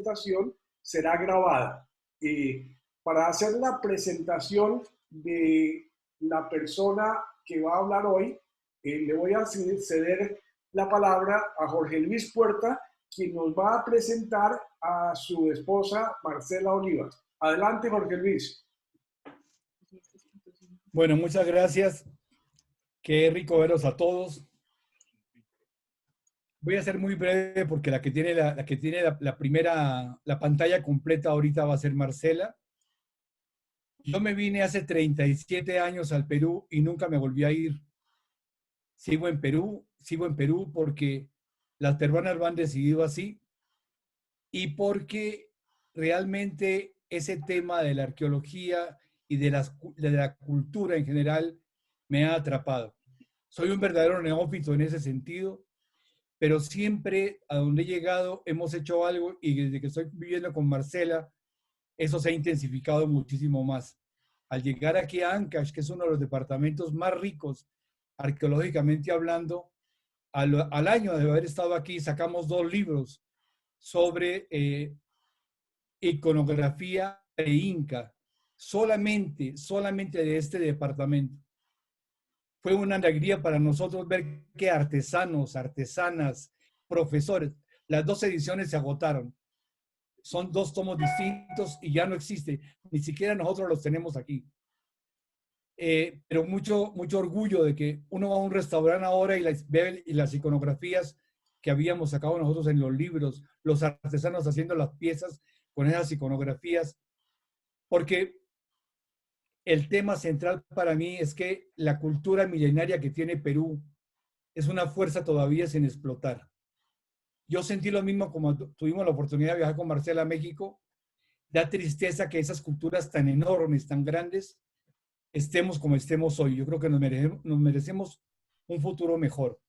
presentación será grabada. Para hacer la presentación de la persona que va a hablar hoy, le voy a ceder la palabra a Jorge Luis Puerta, quien nos va a presentar a su esposa Marcela Olivas. Adelante, Jorge Luis. Bueno, muchas gracias. Qué rico veros a todos. Voy a ser muy breve porque la que tiene la pantalla completa ahorita va a ser Marcela. Yo me vine hace 37 años al Perú y nunca me volví a ir. Sigo en Perú porque las peruanas lo han decidido así y porque realmente ese tema de la arqueología y de la cultura en general me ha atrapado. Soy un verdadero neófito en ese sentido, pero siempre a donde he llegado hemos hecho algo y desde que estoy viviendo con Marcela, eso se ha intensificado muchísimo más. Al llegar aquí a Ancash, que es uno de los departamentos más ricos arqueológicamente hablando, al año de haber estado aquí sacamos 2 libros sobre iconografía pre-inca, solamente de este departamento. Fue una alegría para nosotros ver que artesanos, artesanas, profesores, las 2 ediciones se agotaron. Son 2 tomos distintos y ya no existe. Ni siquiera nosotros los tenemos aquí. Pero mucho orgullo de que uno va a un restaurante ahora y ve las iconografías que habíamos sacado nosotros en los libros, los artesanos haciendo las piezas con esas iconografías, porque el tema central para mí es que la cultura milenaria que tiene Perú es una fuerza todavía sin explotar. Yo sentí lo mismo como tuvimos la oportunidad de viajar con Marcela a México. Da tristeza que esas culturas tan enormes, tan grandes, estemos como estemos hoy. Yo creo que nos merecemos un futuro mejor.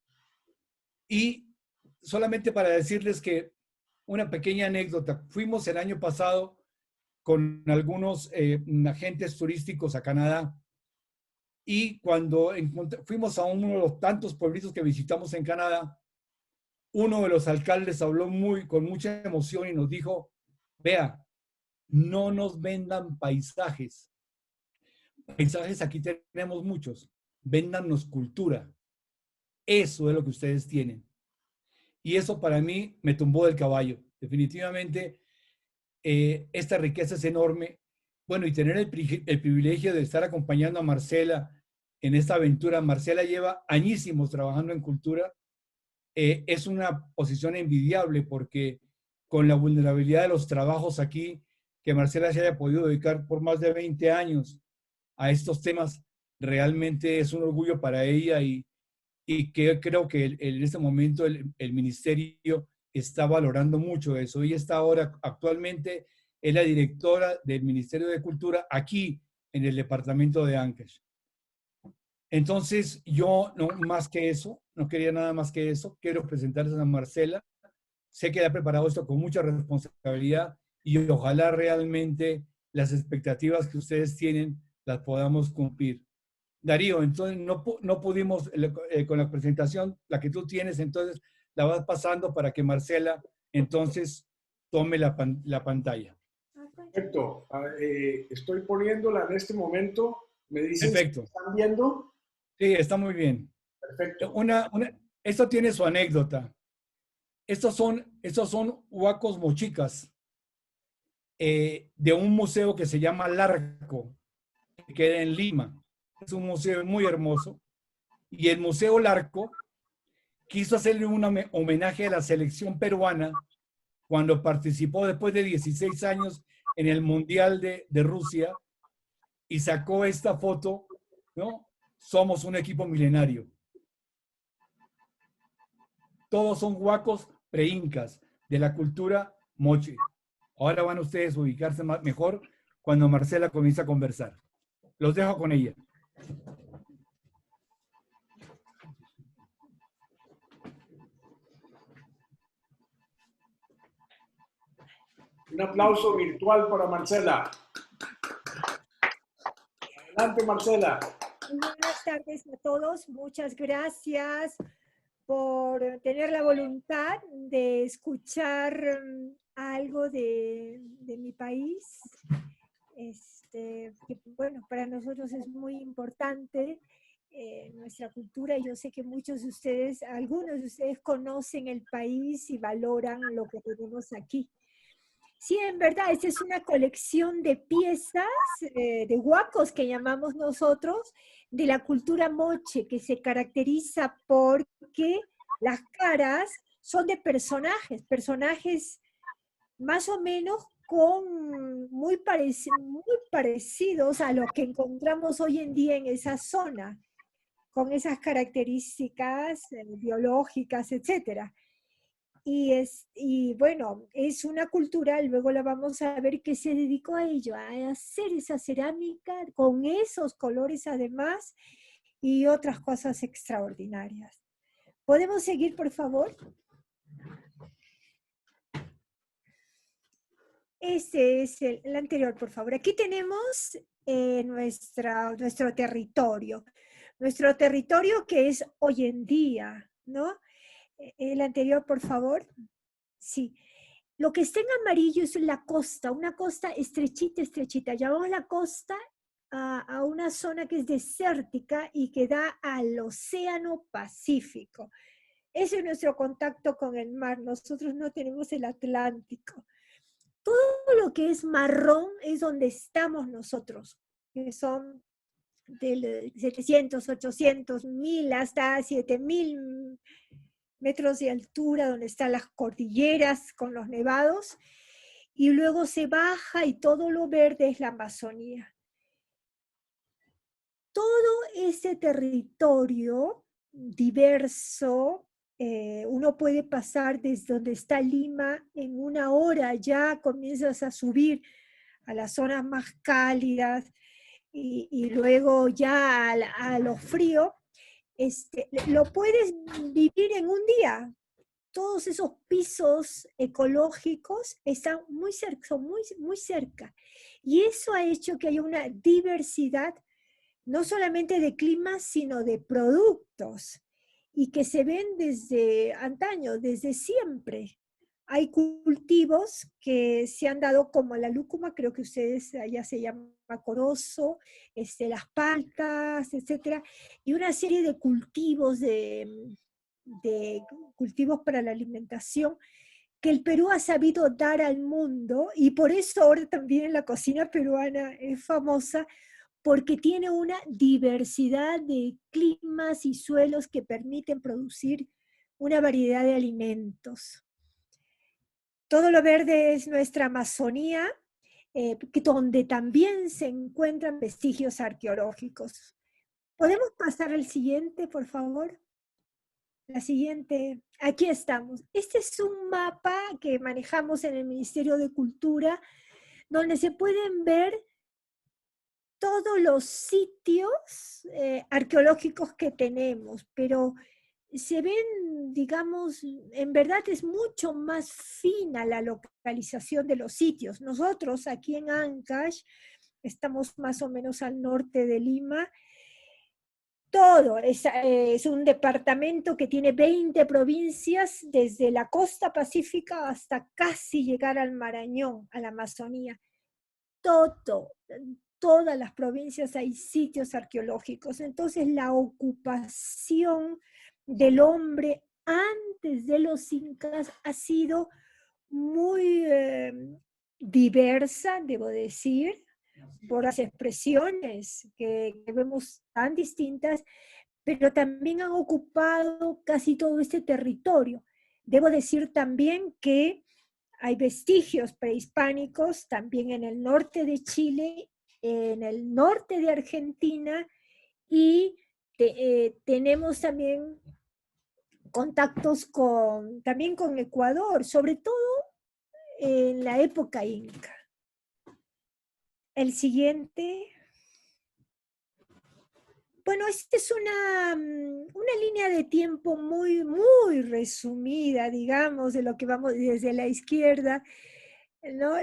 Y solamente para decirles que una pequeña anécdota. Fuimos el año pasado con algunos agentes turísticos a Canadá y cuando fuimos a uno de los tantos pueblitos que visitamos en Canadá, uno de los alcaldes habló con mucha emoción y nos dijo, vea, no nos vendan paisajes. Paisajes aquí tenemos muchos. Véndannos cultura. Eso es lo que ustedes tienen. Y eso para mí me tumbó del caballo. Definitivamente, esta riqueza es enorme. Bueno, y tener el privilegio de estar acompañando a Marcela en esta aventura. Marcela lleva añísimos trabajando en cultura. Es una posición envidiable porque con la vulnerabilidad de los trabajos aquí, que Marcela se haya podido dedicar por más de 20 años a estos temas, realmente es un orgullo para ella y que creo que en este momento el ministerio está valorando mucho eso. Ella está ahora, actualmente, es la directora del Ministerio de Cultura aquí en el departamento de Ancash. Entonces, yo no más que eso, no quería nada más que eso. Quiero presentarles a Marcela. Sé que ha preparado esto con mucha responsabilidad y ojalá realmente las expectativas que ustedes tienen las podamos cumplir. Darío, entonces no pudimos con la presentación, la que tú tienes, entonces la vas pasando para que Marcela entonces tome la pantalla. Perfecto. Estoy poniéndola en este momento. ¿Me dicen si Perfecto. están viendo? Sí, está muy bien. Perfecto. Esto tiene su anécdota. Estos son huacos mochicas de un museo que se llama Larco, que queda en Lima. Es un museo muy hermoso. Y el Museo Larco quiso hacerle un homenaje a la selección peruana cuando participó después de 16 años en el Mundial de Rusia y sacó esta foto, ¿no? Somos un equipo milenario. Todos son huacos pre-incas de la cultura moche. Ahora van ustedes a ubicarse mejor cuando Marcela comienza a conversar. Los dejo con ella. Un aplauso virtual para Marcela. Adelante, Marcela. Buenas tardes a todos, muchas gracias por tener la voluntad de escuchar algo de mi país. Que, bueno, para nosotros es muy importante nuestra cultura. Yo sé que muchos de ustedes, algunos de ustedes conocen el país y valoran lo que tenemos aquí. Sí, en verdad, esta es una colección de piezas, de huacos que llamamos nosotros, de la cultura moche, que se caracteriza porque las caras son de personajes más o menos muy parecidos a lo que encontramos hoy en día en esa zona, con esas características biológicas, etcétera. Y bueno, es una cultura, luego la vamos a ver, que se dedicó a ello, a hacer esa cerámica con esos colores además y otras cosas extraordinarias. ¿Podemos seguir, por favor? Este es el anterior, por favor. Aquí tenemos nuestro territorio. Nuestro territorio que es hoy en día, ¿no? El anterior, por favor. Sí. Lo que está en amarillo es la costa, una costa estrechita, estrechita. Llamamos la costa a una zona que es desértica y que da al Océano Pacífico. Ese es nuestro contacto con el mar. Nosotros no tenemos el Atlántico. Todo lo que es marrón es donde estamos nosotros, que son de 700, 800, 1000 hasta 7000 metros de altura, donde están las cordilleras con los nevados, y luego se baja y todo lo verde es la Amazonía. Todo ese territorio diverso, uno puede pasar desde donde está Lima, en 1 hora ya comienzas a subir a las zonas más cálidas y luego ya a lo frío, lo puedes vivir en un día. Todos esos pisos ecológicos están muy cerca, son muy cerca. Y eso ha hecho que haya una diversidad, no solamente de clima, sino de productos, y que se ven desde antaño, desde siempre. Hay cultivos que se han dado como la lúcuma, creo que ustedes allá se llama corozo, las paltas, etcétera, y una serie de cultivos cultivos para la alimentación que el Perú ha sabido dar al mundo, y por eso ahora también la cocina peruana es famosa, porque tiene una diversidad de climas y suelos que permiten producir una variedad de alimentos. Todo lo verde es nuestra Amazonía, donde también se encuentran vestigios arqueológicos. ¿Podemos pasar al siguiente, por favor? La siguiente, aquí estamos. Este es un mapa que manejamos en el Ministerio de Cultura, donde se pueden ver todos los sitios arqueológicos que tenemos, pero se ven, digamos, en verdad es mucho más fina la localización de los sitios. Nosotros aquí en Ancash, estamos más o menos al norte de Lima. Todo es un departamento que tiene 20 provincias, desde la costa pacífica hasta casi llegar al Marañón, a la Amazonía. Todas las provincias hay sitios arqueológicos. Entonces la ocupación del hombre antes de los incas ha sido muy diversa, debo decir, por las expresiones que vemos tan distintas, pero también han ocupado casi todo este territorio. Debo decir también que hay vestigios prehispánicos también en el norte de Chile, en el norte de Argentina, y tenemos también contactos también con Ecuador, sobre todo en la época inca. El siguiente. Bueno, esta es una línea de tiempo muy, muy resumida, digamos, de lo que vamos desde la izquierda, ¿no?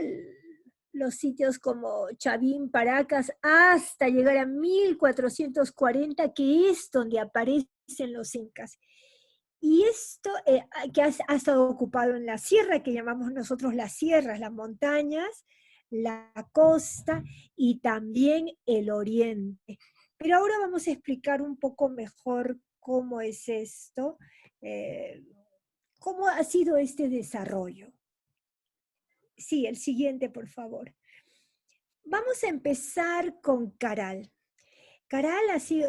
Los sitios como Chavín, Paracas, hasta llegar a 1440, que es donde aparecen los incas. Y esto que ha estado ocupado en la sierra, que llamamos nosotros las sierras, las montañas, la costa y también el oriente. Pero ahora vamos a explicar un poco mejor cómo es esto, cómo ha sido este desarrollo. Sí, el siguiente, por favor. Vamos a empezar con Caral. Caral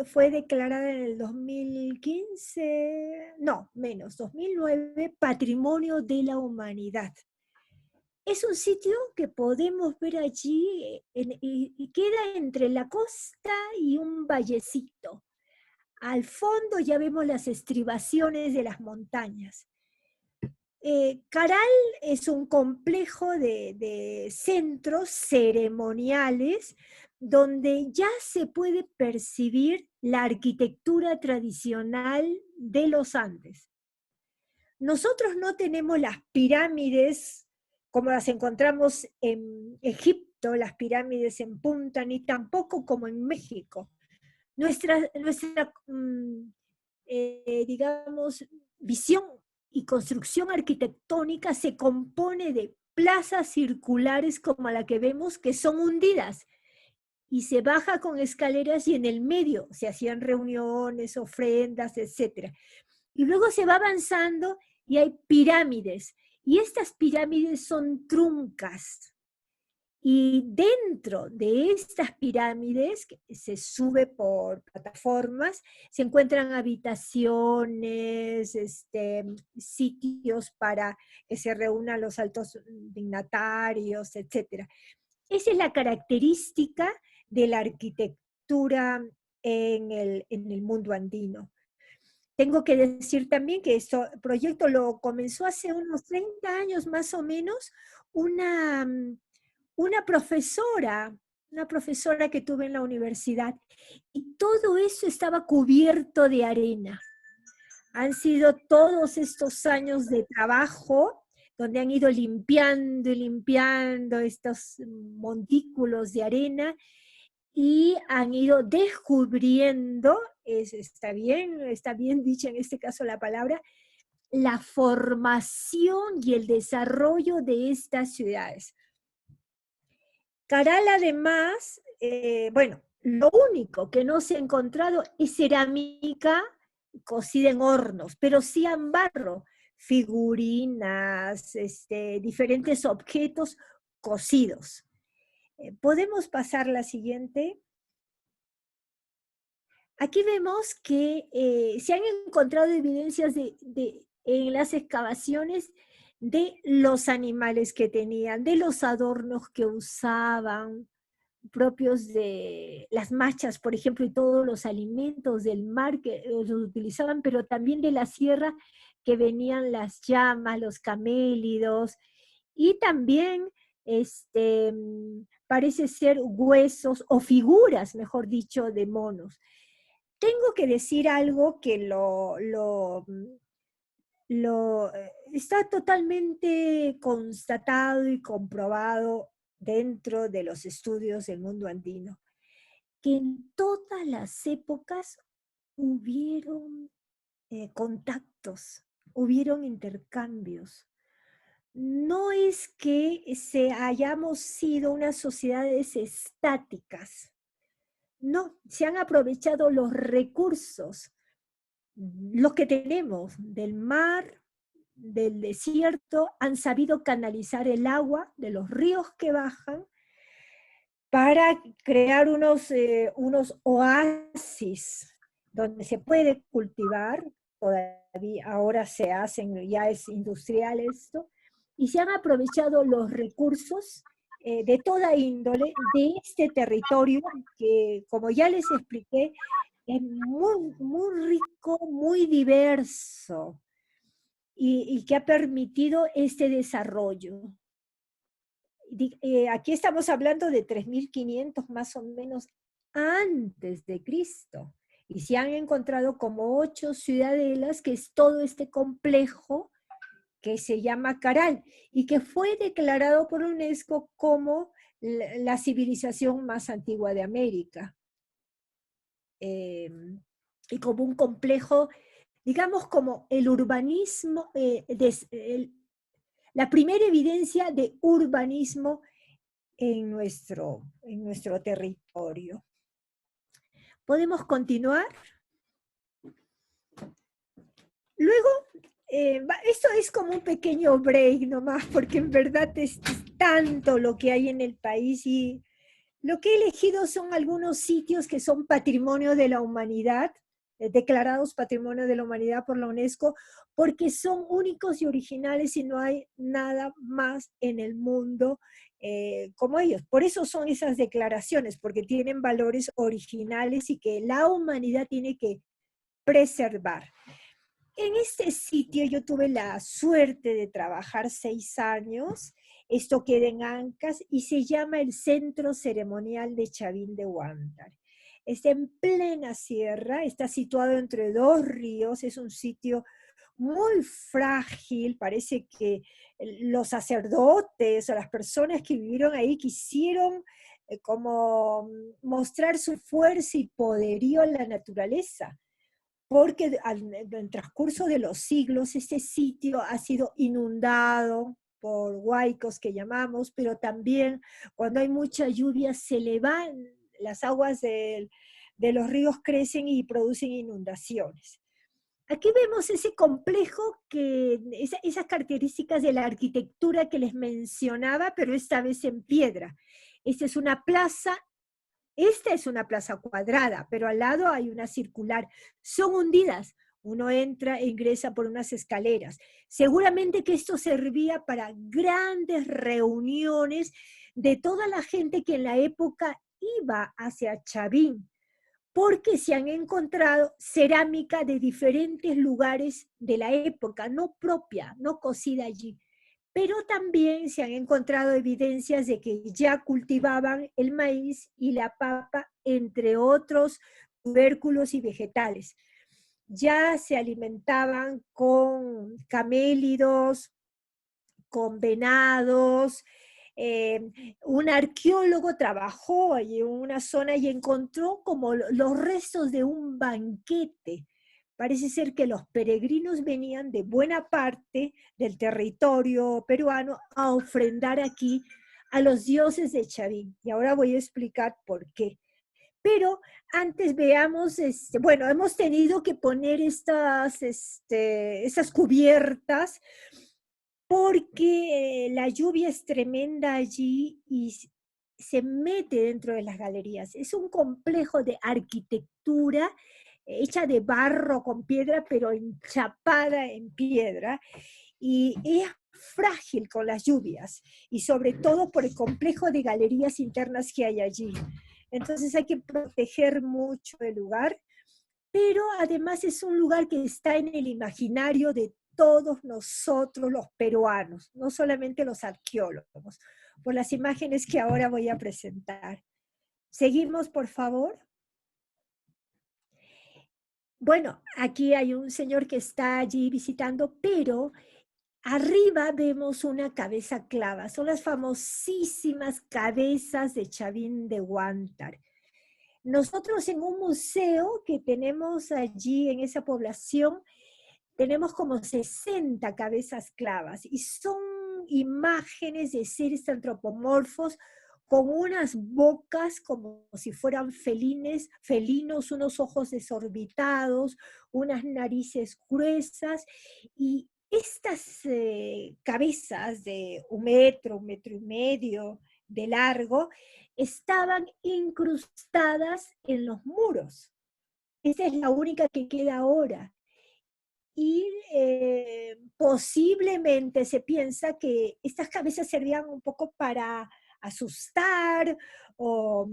fue declarada en el 2015, no, menos, 2009, Patrimonio de la Humanidad. Es un sitio que podemos ver allí y queda entre la costa y un vallecito. Al fondo ya vemos las estribaciones de las montañas. Caral es un complejo de centros ceremoniales donde ya se puede percibir la arquitectura tradicional de los Andes. Nosotros no tenemos las pirámides como las encontramos en Egipto, las pirámides en punta, ni tampoco como en México. Nuestra digamos, visión y construcción arquitectónica se compone de plazas circulares como la que vemos, que son hundidas, y se baja con escaleras y en el medio se hacían reuniones, ofrendas, etc. Y luego se va avanzando y hay pirámides, y estas pirámides son truncas. Y dentro de estas pirámides, que se sube por plataformas, se encuentran habitaciones, sitios para que se reúnan los altos dignatarios, etc. Esa es la característica de la arquitectura en el mundo andino. Tengo que decir también que este proyecto lo comenzó hace unos 30 años más o menos, una profesora que tuve en la universidad, y todo eso estaba cubierto de arena. Han sido todos estos años de trabajo donde han ido limpiando y limpiando estos montículos de arena y han ido descubriendo, está bien dicha en este caso la palabra, la formación y el desarrollo de estas ciudades. Caral, además, bueno, lo único que no se ha encontrado es cerámica cocida en hornos, pero sí en barro, figurinas, diferentes objetos cocidos. ¿Podemos pasar la siguiente? Aquí vemos que se han encontrado evidencias en las excavaciones de los animales que tenían, de los adornos que usaban, propios de las machas, por ejemplo, y todos los alimentos del mar que los utilizaban, pero también de la sierra que venían las llamas, los camélidos, y también parece ser huesos o figuras, mejor dicho, de monos. Tengo que decir algo que está totalmente constatado y comprobado dentro de los estudios del mundo andino, que en todas las épocas hubieron contactos, hubieron intercambios. No es que hayamos sido unas sociedades estáticas, no, se han aprovechado los recursos, los que tenemos del mar, del desierto, han sabido canalizar el agua de los ríos que bajan para crear unos oasis donde se puede cultivar, todavía ahora se hacen, ya es industrial esto, y se han aprovechado los recursos de toda índole de este territorio que, como ya les expliqué, es muy, muy rico, muy diverso, y que ha permitido este desarrollo. Aquí estamos hablando de 3.500 más o menos antes de Cristo, y se han encontrado como 8 ciudadelas, que es todo este complejo que se llama Caral, y que fue declarado por UNESCO como la civilización más antigua de América, y como un complejo digamos, como el urbanismo, la primera evidencia de urbanismo en nuestro territorio. ¿Podemos continuar? Luego, esto es como un pequeño break nomás, porque en verdad es tanto lo que hay en el país, y lo que he elegido son algunos sitios que son patrimonio de la humanidad, declarados patrimonio de la humanidad por la UNESCO, porque son únicos y originales y no hay nada más en el mundo como ellos. Por eso son esas declaraciones, porque tienen valores originales y que la humanidad tiene que preservar. En este sitio yo tuve la suerte de trabajar 6 años. Esto queda en Ancas y se llama el Centro Ceremonial de Chavín de Huántar. Está en plena sierra, está situado entre 2 ríos, es un sitio muy frágil. Parece que los sacerdotes o las personas que vivieron ahí quisieron como mostrar su fuerza y poderío en la naturaleza, porque en el transcurso de los siglos este sitio ha sido inundado por huaicos que llamamos, pero también cuando hay mucha lluvia se elevan las aguas de los ríos, crecen y producen inundaciones. Aquí vemos ese complejo, esas características de la arquitectura que les mencionaba, pero esta vez en piedra. Esta es una plaza cuadrada, pero al lado hay una circular. Son hundidas. Uno entra e ingresa por unas escaleras. Seguramente que esto servía para grandes reuniones de toda la gente que en la época iba hacia Chavín, porque se han encontrado cerámica de diferentes lugares de la época, no propia, no cocida allí. Pero también se han encontrado evidencias de que ya cultivaban el maíz y la papa, entre otros tubérculos y vegetales. Ya se alimentaban con camélidos, con venados. Un arqueólogo trabajó allí en una zona y encontró como los restos de un banquete. Parece ser que los peregrinos venían de buena parte del territorio peruano a ofrendar aquí a los dioses de Chavín. Y ahora voy a explicar por qué. Pero antes veamos, bueno, hemos tenido que poner estas cubiertas porque la lluvia es tremenda allí y se mete dentro de las galerías. Es un complejo de arquitectura hecha de barro con piedra, pero enchapada en piedra, y es frágil con las lluvias, y sobre todo por el complejo de galerías internas que hay allí. Entonces hay que proteger mucho el lugar, pero además es un lugar que está en el imaginario de todos nosotros los peruanos, no solamente los arqueólogos, por las imágenes que ahora voy a presentar. Seguimos, por favor. Bueno, aquí hay un señor que está allí visitando, pero arriba vemos una cabeza clava. Son las famosísimas cabezas de Chavín de Huántar. Nosotros en un museo que tenemos allí en esa población, tenemos como 60 cabezas clavas y son imágenes de seres antropomorfos con unas bocas como si fueran felinos, unos ojos desorbitados, unas narices gruesas, y estas cabezas de 1 metro y medio de largo estaban incrustadas en los muros. Esa es la única que queda ahora. Y posiblemente se piensa que estas cabezas servían un poco para asustar o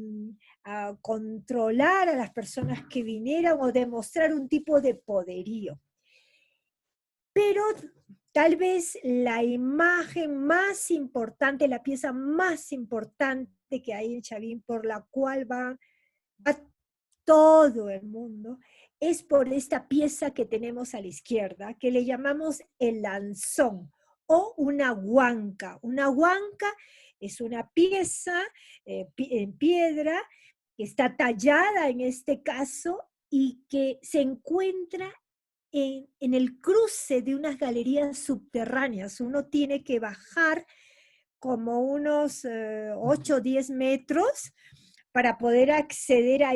a controlar a las personas que vinieran o demostrar un tipo de poderío. Pero tal vez la imagen más importante, la pieza más importante que hay en Chavín, por la cual va todo el mundo, es por esta pieza que tenemos a la izquierda, que le llamamos el lanzón o una huanca. Una huanca es una pieza en piedra que está tallada en este caso y que se encuentra en el cruce de unas galerías subterráneas. Uno tiene que bajar como unos 8 o 10 metros para poder acceder a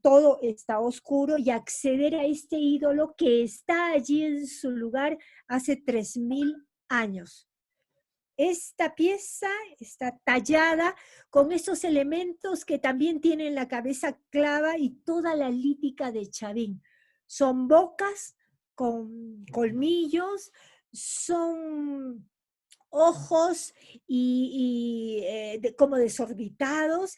todo está oscuro, y acceder a este ídolo que está allí en su lugar hace 3000 años. Esta pieza está tallada con esos elementos que también tienen la cabeza clava y toda la lítica de Chavín. Son bocas con colmillos, son ojos como desorbitados,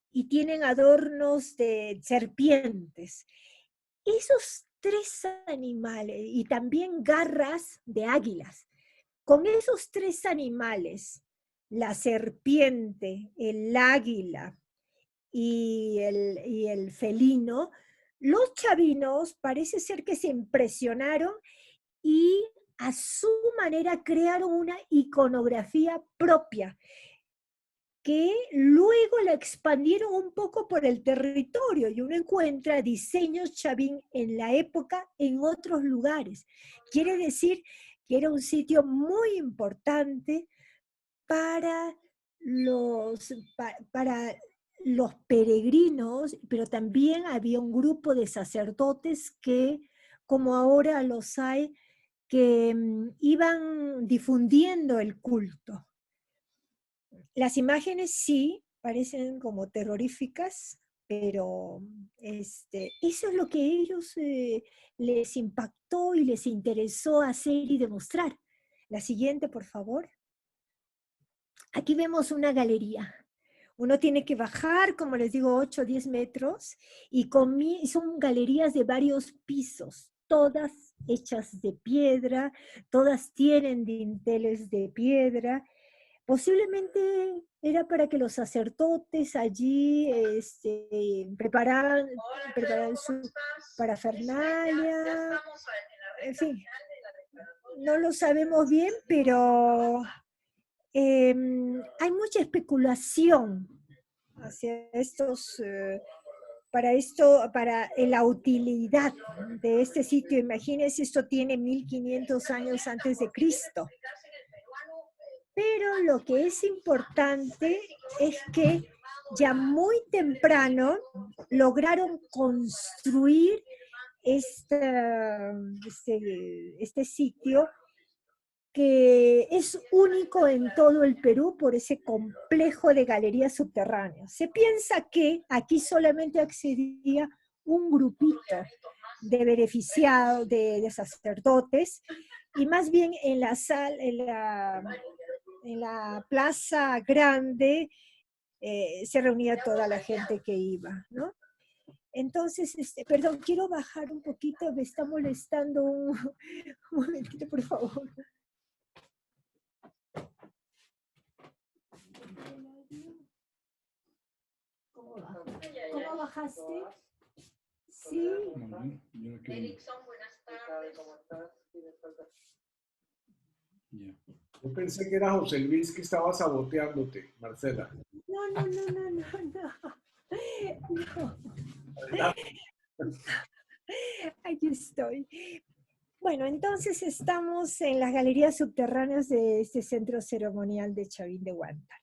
y tienen adornos de serpientes. Esos 3 animales, y también garras de águilas. Con esos 3 animales, la serpiente, el águila y el felino, los chavinos parece ser que se impresionaron y a su manera crearon una iconografía propia, que luego la expandieron un poco por el territorio, y uno encuentra diseños Chavín en la época en otros lugares. Quiere decir que era un sitio muy importante para para los peregrinos, pero también había un grupo de sacerdotes que, como ahora los hay, que iban difundiendo el culto. Las imágenes sí parecen como terroríficas, pero eso es lo que a ellos les impactó y les interesó hacer y demostrar. La siguiente, por favor. Aquí vemos una galería. Uno tiene que bajar, como les digo, 8 o 10 metros, y son galerías de varios pisos, todas hechas de piedra, todas tienen dinteles de piedra. Posiblemente era para que los sacerdotes allí prepararan su parafernalia. En fin, no lo sabemos bien, pero hay mucha especulación hacia para la utilidad de este sitio. Imagínense, esto tiene 1500 años antes de Cristo. Pero lo que es importante es que ya muy temprano lograron construir este sitio, que es único en todo el Perú por ese complejo de galerías subterráneas. Se piensa que aquí solamente accedía un grupito de beneficiados, de sacerdotes, y más bien en la plaza grande se reunía toda la gente que iba, ¿no? Entonces, perdón, quiero bajar un poquito, me está molestando un momentito, por favor. ¿Cómo bajaste? Sí. Erickson, buenas tardes. ¿Cómo estás? Yo pensé que era José Luis que estaba saboteándote, Marcela. No. Aquí estoy. Bueno, entonces estamos en las galerías subterráneas de este centro ceremonial de Chavín de Huántar.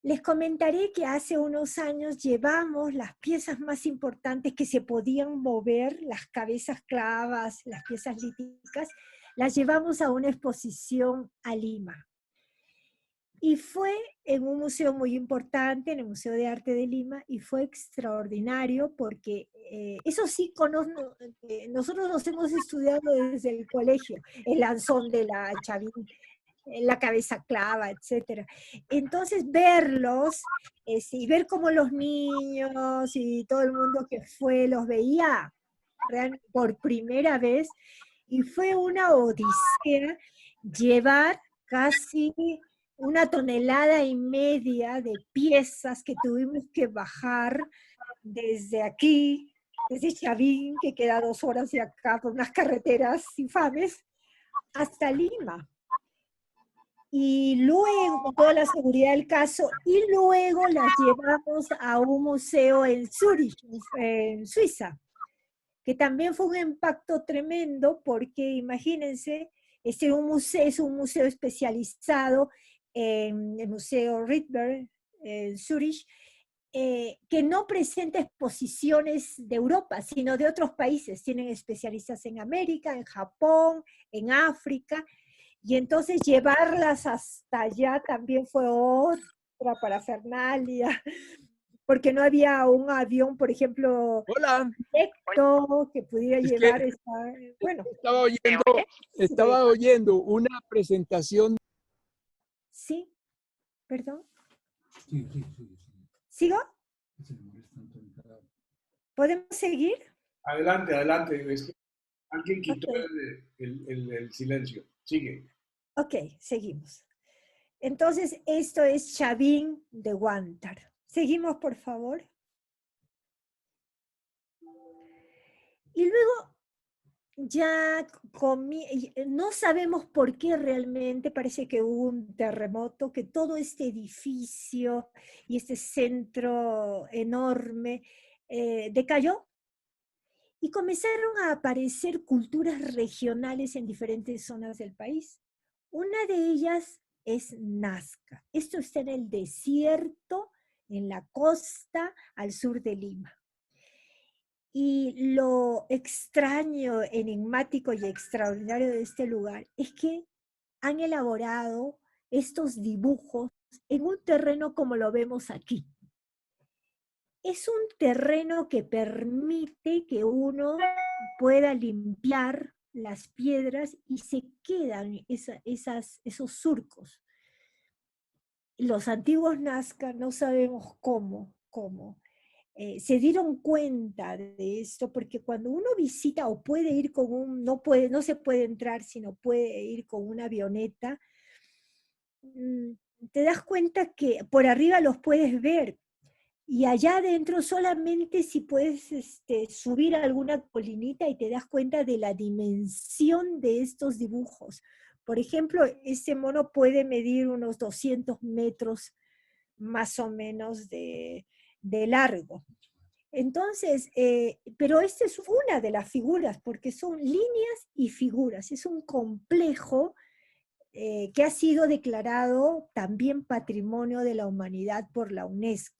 Les comentaré que hace unos años llevamos las piezas más importantes que se podían mover, las cabezas clavas, las piezas líticas, las llevamos a una exposición a Lima. Y fue en un museo muy importante, en el Museo de Arte de Lima, y fue extraordinario porque, eso sí, nosotros nos hemos estudiado desde el colegio, el lanzón de la Chavín, la cabeza clava, etc. Entonces verlos y ver cómo los niños y todo el mundo que fue los veía por primera vez, y fue una odisea llevar casi 1,5 toneladas de piezas que tuvimos que bajar desde aquí, desde Chavín, que queda 2 horas de acá por unas carreteras infames, hasta Lima. Y luego, con toda la seguridad del caso, y luego las llevamos a un museo en Zúrich, en Suiza. que también fue un impacto tremendo porque imagínense, este es un museo especializado en el Museo Rydberg en Zurich, que no presenta exposiciones de Europa, sino de otros países. Tienen especialistas en América, en Japón, en África, y entonces llevarlas hasta allá también fue otra parafernalia, porque no había un avión, por ejemplo, Hola, directo que pudiera es llevar que esta, bueno, estaba oyendo una presentación. sí, perdón, Sí, sí, sí. ¿sigo? Se molesta tanto en cada- ¿Podemos seguir? Adelante, adelante. Es que alguien quitó Ok. el silencio. Sigue. Ok, seguimos. Entonces, esto es Chavín de Huántar. Seguimos, por favor. Y luego ya no sabemos por qué realmente parece que hubo un terremoto, que todo este edificio y este centro enorme decayó y comenzaron a aparecer culturas regionales en diferentes zonas del país. Una de ellas es Nazca. Esto está en el desierto, en la costa al sur de Lima. Y lo extraño, enigmático y extraordinario de este lugar es que han elaborado estos dibujos en un terreno como lo vemos aquí. Es un terreno que permite que uno pueda limpiar las piedras y se quedan esos surcos. Los antiguos Nazca no sabemos cómo se dieron cuenta de esto, porque cuando uno visita o puede ir con no se puede entrar, sino puede ir con una avioneta, te das cuenta que por arriba los puedes ver, y allá adentro solamente si puedes subir a alguna colinita y te das cuenta de la dimensión de estos dibujos. Por ejemplo, ese mono puede medir unos 200 metros más o menos de largo. Entonces, pero esta es una de las figuras, porque son líneas y figuras. Es un complejo que ha sido declarado también Patrimonio de la Humanidad por la UNESCO.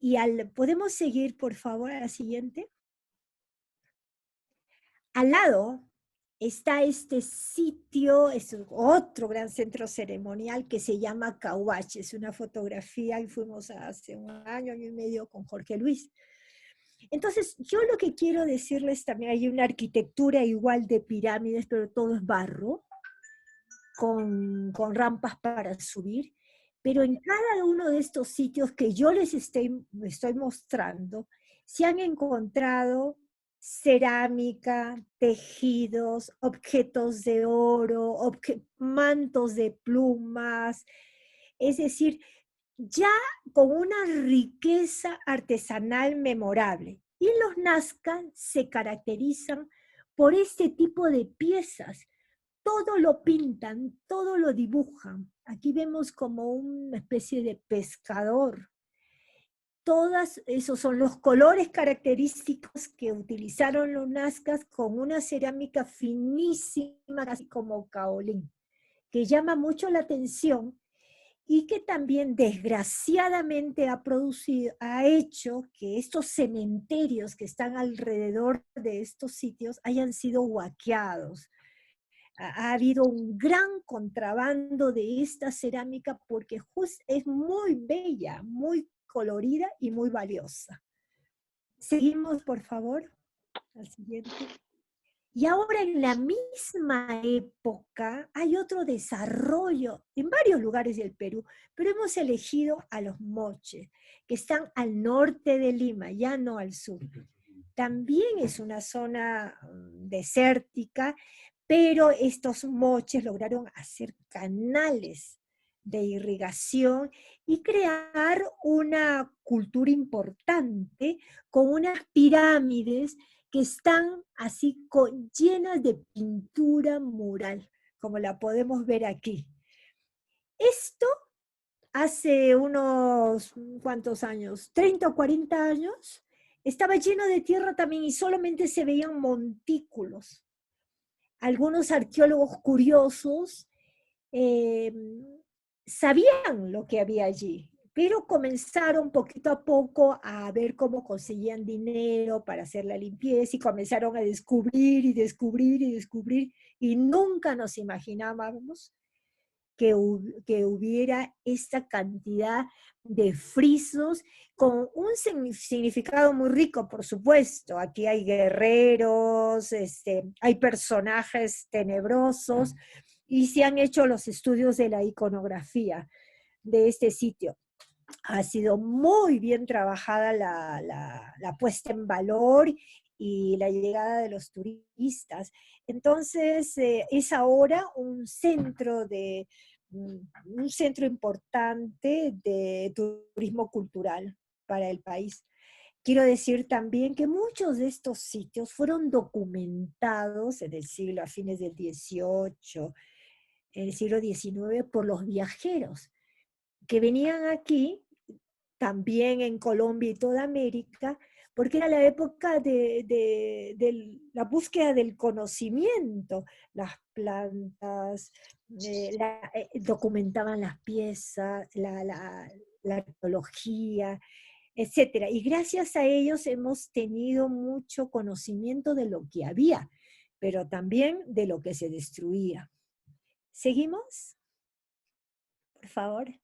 Y ¿podemos seguir, por favor, a la siguiente? Al lado está este sitio, es otro gran centro ceremonial que se llama Cauache. Es una fotografía y fuimos hace un año y medio con Jorge Luis. Entonces, yo lo que quiero decirles también, hay una arquitectura igual de pirámides, pero todo es barro, con rampas para subir, pero en cada uno de estos sitios que yo les estoy mostrando, se han encontrado cerámica, tejidos, objetos de oro, mantos de plumas, es decir, ya con una riqueza artesanal memorable. Y los Nazca se caracterizan por este tipo de piezas. Todo lo pintan, todo lo dibujan. Aquí vemos como una especie de pescador. Todos esos son los colores característicos que utilizaron los nazcas, con una cerámica finísima, casi como caolín, que llama mucho la atención y que también desgraciadamente ha hecho que estos cementerios que están alrededor de estos sitios hayan sido huaqueados. Ha habido un gran contrabando de esta cerámica porque es muy bella, muy colorida y muy valiosa. Seguimos, por favor, al siguiente. Y ahora en la misma época hay otro desarrollo en varios lugares del Perú, pero hemos elegido a los moches, que están al norte de Lima, ya no al sur. También es una zona desértica, pero estos moches lograron hacer canales de irrigación y crear una cultura importante con unas pirámides que están así llenas de pintura mural, como la podemos ver aquí. Esto hace unos, ¿cuántos años? 30 o 40 años, estaba lleno de tierra también y solamente se veían montículos. Algunos arqueólogos curiosos sabían lo que había allí, pero comenzaron poquito a poco a ver cómo conseguían dinero para hacer la limpieza y comenzaron a descubrir y descubrir y descubrir, y nunca nos imaginábamos que hubiera esta cantidad de frisos con un significado muy rico, por supuesto. Aquí hay guerreros, hay personajes tenebrosos, y se han hecho los estudios de la iconografía de este sitio. Ha sido muy bien trabajada la puesta en valor y la llegada de los turistas. Entonces, es ahora un centro importante de turismo cultural para el país. Quiero decir también que muchos de estos sitios fueron documentados en el siglo, a fines del XVIII, en el siglo XIX, por los viajeros que venían aquí, también en Colombia y toda América, porque era la época de la búsqueda del conocimiento. Las plantas, documentaban las piezas, la arqueología, etc. Y gracias a ellos hemos tenido mucho conocimiento de lo que había, pero también de lo que se destruía. ¿Seguimos? Por favor.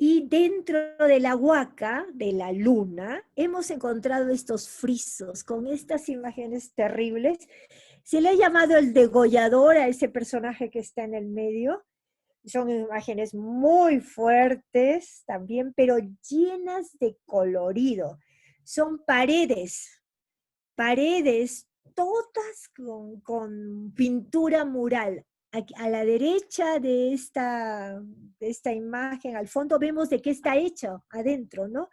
Y dentro de la huaca de la luna hemos encontrado estos frisos con estas imágenes terribles. Se le ha llamado el degollador a ese personaje que está en el medio. Son imágenes muy fuertes también, pero llenas de colorido. Son paredes todas con pintura mural. A la derecha de esta imagen, al fondo, vemos de qué está hecho adentro, ¿no?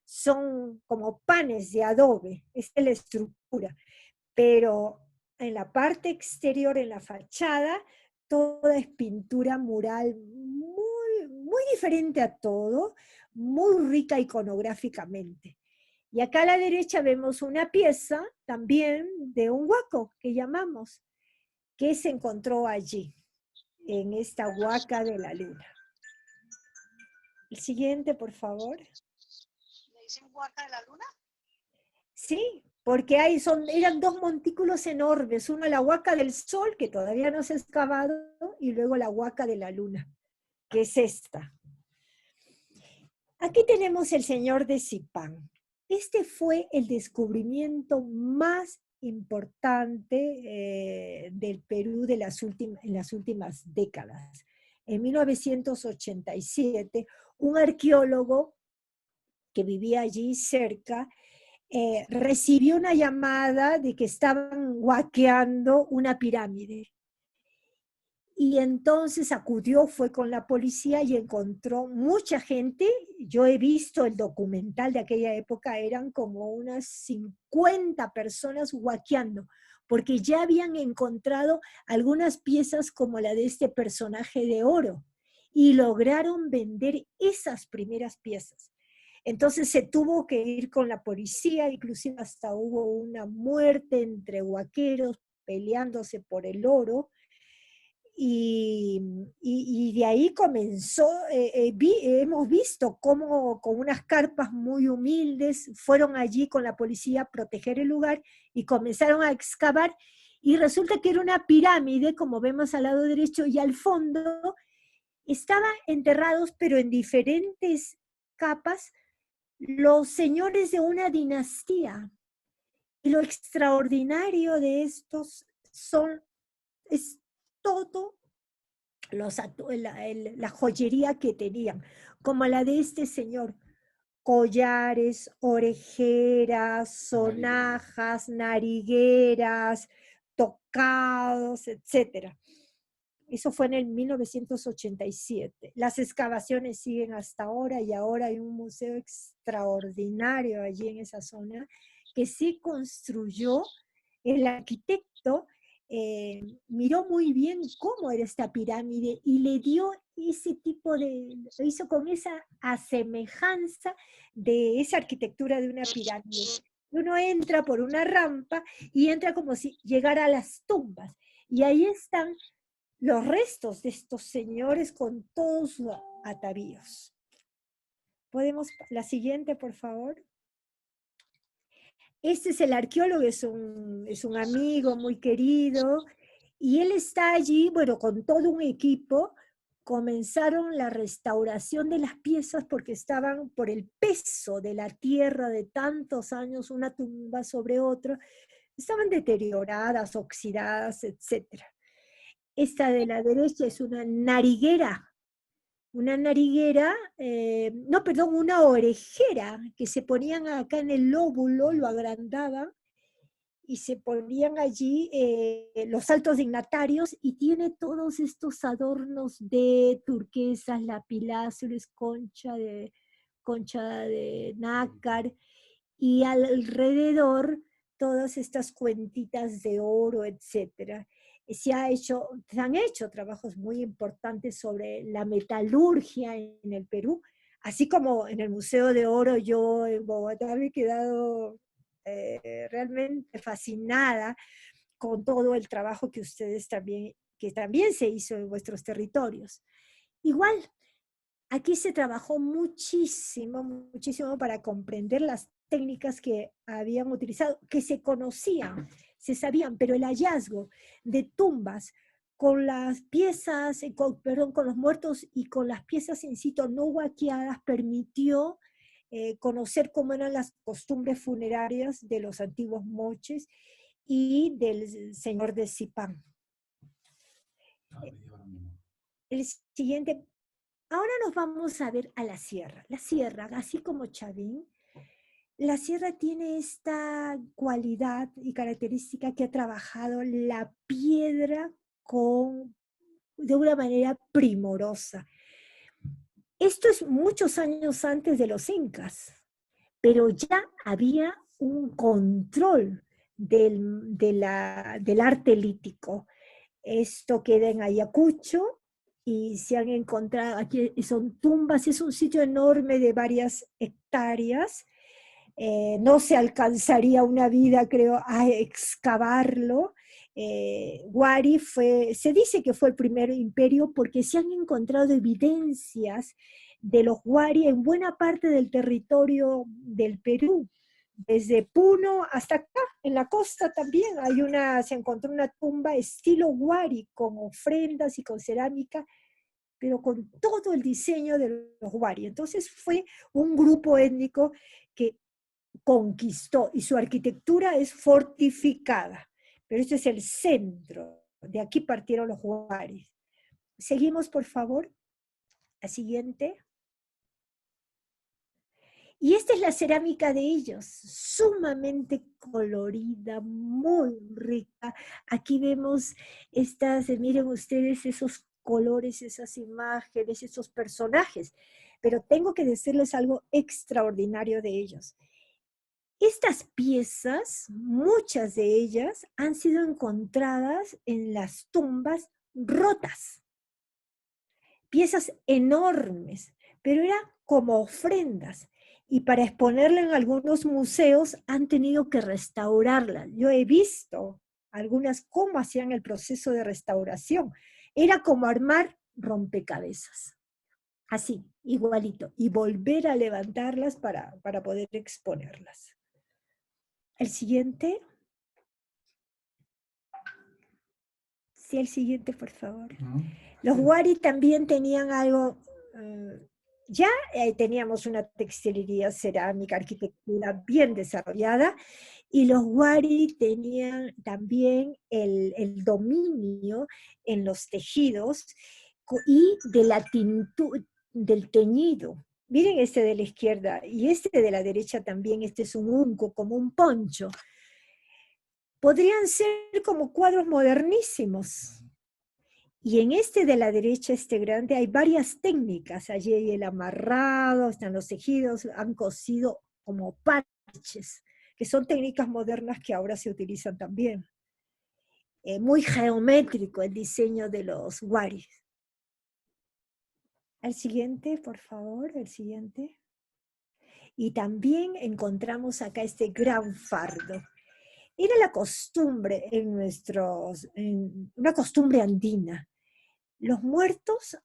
Son como panes de adobe, esta es la estructura. Pero en la parte exterior, en la fachada, toda es pintura mural muy, muy diferente a todo, muy rica iconográficamente. Y acá a la derecha vemos una pieza también de un huaco que llamamos, que se encontró allí, en esta huaca de la luna. El siguiente, por favor. ¿Le dicen huaca de la luna? Sí, porque eran dos montículos enormes, uno la huaca del sol, que todavía no se ha excavado, y luego la huaca de la luna, que es esta. Aquí tenemos el señor de Zipán. Este fue el descubrimiento más importante del Perú en las últimas décadas. En 1987, un arqueólogo que vivía allí cerca recibió una llamada de que estaban huaqueando una pirámide. Y entonces acudió, fue con la policía y encontró mucha gente. Yo he visto el documental de aquella época, eran como unas 50 personas huaqueando, porque ya habían encontrado algunas piezas como la de este personaje de oro, y lograron vender esas primeras piezas. Entonces se tuvo que ir con la policía, inclusive hasta hubo una muerte entre huaqueros peleándose por el oro. Y de ahí comenzó, hemos visto cómo con unas carpas muy humildes fueron allí con la policía a proteger el lugar y comenzaron a excavar, y resulta que era una pirámide, como vemos al lado derecho, y al fondo estaban enterrados, pero en diferentes capas, los señores de una dinastía. Y lo extraordinario de estos es todo la joyería que tenían, como la de este señor: collares, orejeras, sonajas, narigueras, tocados, etc. Eso fue en el 1987. Las excavaciones siguen hasta ahora, y ahora hay un museo extraordinario allí en esa zona que sí construyó el arquitecto miró muy bien cómo era esta pirámide y le dio ese tipo de, lo hizo con esa asemejanza de esa arquitectura de una pirámide. Uno entra por una rampa y entra como si llegara a las tumbas. Y ahí están los restos de estos señores con todos sus atavíos. ¿Podemos, la siguiente, por favor? Este es el arqueólogo, es un amigo muy querido, y él está allí, bueno, con todo un equipo. Comenzaron la restauración de las piezas porque estaban por el peso de la tierra de tantos años, una tumba sobre otra, estaban deterioradas, oxidadas, etc. Esta de la derecha es una nariguera, no, perdón, una orejera que se ponían acá en el lóbulo, lo agrandaban y se ponían allí los altos dignatarios, y tiene todos estos adornos de turquesas, lapiláceres, concha de nácar, y alrededor todas estas cuentitas de oro, etcétera. Se han hecho trabajos muy importantes sobre la metalurgia en el Perú, así como en el Museo de Oro. Yo en Bogotá me he quedado realmente fascinada con todo el trabajo que ustedes también, que también se hizo en vuestros territorios. Igual, aquí se trabajó muchísimo, muchísimo para comprender las técnicas que habían utilizado, que se conocían, se sabían, pero el hallazgo de tumbas con las piezas, con los muertos y con las piezas in situ no huaqueadas permitió conocer cómo eran las costumbres funerarias de los antiguos moches y del señor de Zipán. El siguiente. Ahora nos vamos a ver a la sierra. La sierra, así como Chavín, la sierra tiene esta cualidad y característica que ha trabajado la piedra de una manera primorosa. Esto es muchos años antes de los incas, pero ya había un control del arte lítico. Esto queda en Ayacucho, y se han encontrado, aquí son tumbas, es un sitio enorme de varias hectáreas. No se alcanzaría una vida, creo, a excavarlo. Huari se dice que fue el primer imperio porque se han encontrado evidencias de los Huari en buena parte del territorio del Perú, desde Puno hasta acá, en la costa también se encontró una tumba estilo Huari, con ofrendas y con cerámica, pero con todo el diseño de los Huari. Entonces fue un grupo étnico que conquistó, y su arquitectura es fortificada, pero este es el centro, de aquí partieron los Huari. Seguimos, por favor, la siguiente. Y esta es la cerámica de ellos, sumamente colorida, muy rica. Aquí vemos miren ustedes esos colores, esas imágenes, esos personajes. Pero tengo que decirles algo extraordinario de ellos. Estas piezas, muchas de ellas, han sido encontradas en las tumbas rotas. Piezas enormes, pero eran como ofrendas. Y para exponerla en algunos museos han tenido que restaurarla. Yo he visto algunas cómo hacían el proceso de restauración. Era como armar rompecabezas. Así, igualito. Y volver a levantarlas para poder exponerlas. El siguiente. Sí, el siguiente, por favor. Los Huari también tenían algo... Ya teníamos una textilería, cerámica, arquitectura bien desarrollada, y los Huari tenían también el dominio en los tejidos y del teñido. Miren este de la izquierda, y este de la derecha también. Este es un unco, como un poncho. Podrían ser como cuadros modernísimos. Y en este de la derecha, este grande, hay varias técnicas. Allí hay el amarrado, están los tejidos, han cosido como parches, que son técnicas modernas que ahora se utilizan también. muy geométrico el diseño de los waris. El siguiente, por favor, el siguiente. Y también encontramos acá este gran fardo. Era la costumbre una costumbre andina. Los muertos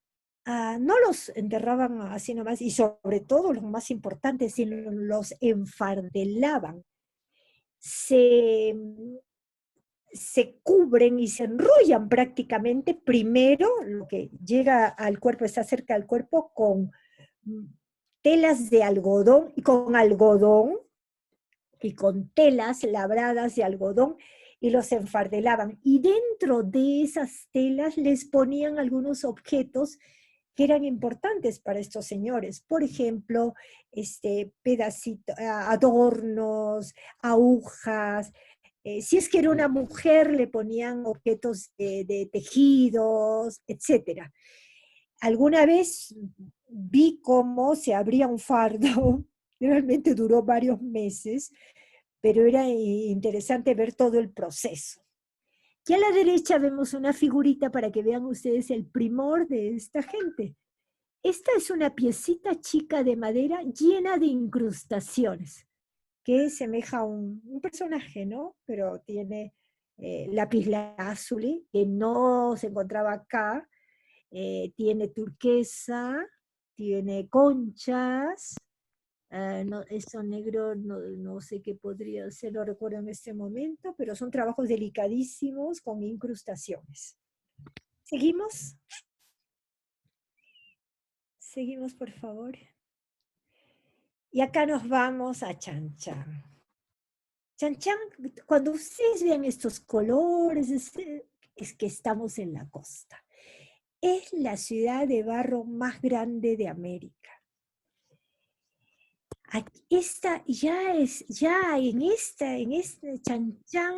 no los enterraban así nomás, y sobre todo los más importantes, sino los enfardelaban. Se cubren y se enrollan prácticamente primero, lo que llega al cuerpo, está cerca del cuerpo, con telas de algodón y con telas labradas de algodón, y los enfardelaban. Y dentro de esas telas les ponían algunos objetos que eran importantes para estos señores. Por ejemplo, adornos, agujas. Si es que era una mujer, le ponían objetos de tejidos, etc. Alguna vez vi cómo se abría un fardo, realmente duró varios meses, pero era interesante ver todo el proceso. Y a la derecha vemos una figurita para que vean ustedes el primor de esta gente. Esta es una piecita chica de madera llena de incrustaciones, que semeja a un personaje, ¿no? Pero tiene lapislázuli, que no se encontraba acá, tiene turquesa, tiene conchas, no, eso negro no sé qué podría ser, lo recuerdo en este momento, pero son trabajos delicadísimos con incrustaciones. ¿Seguimos? Seguimos, por favor. Y acá nos vamos a Chan Chan. Chan Chan, cuando ustedes vean estos colores, es que estamos en la costa. Es la ciudad de barro más grande de América. Esta en este Chan Chan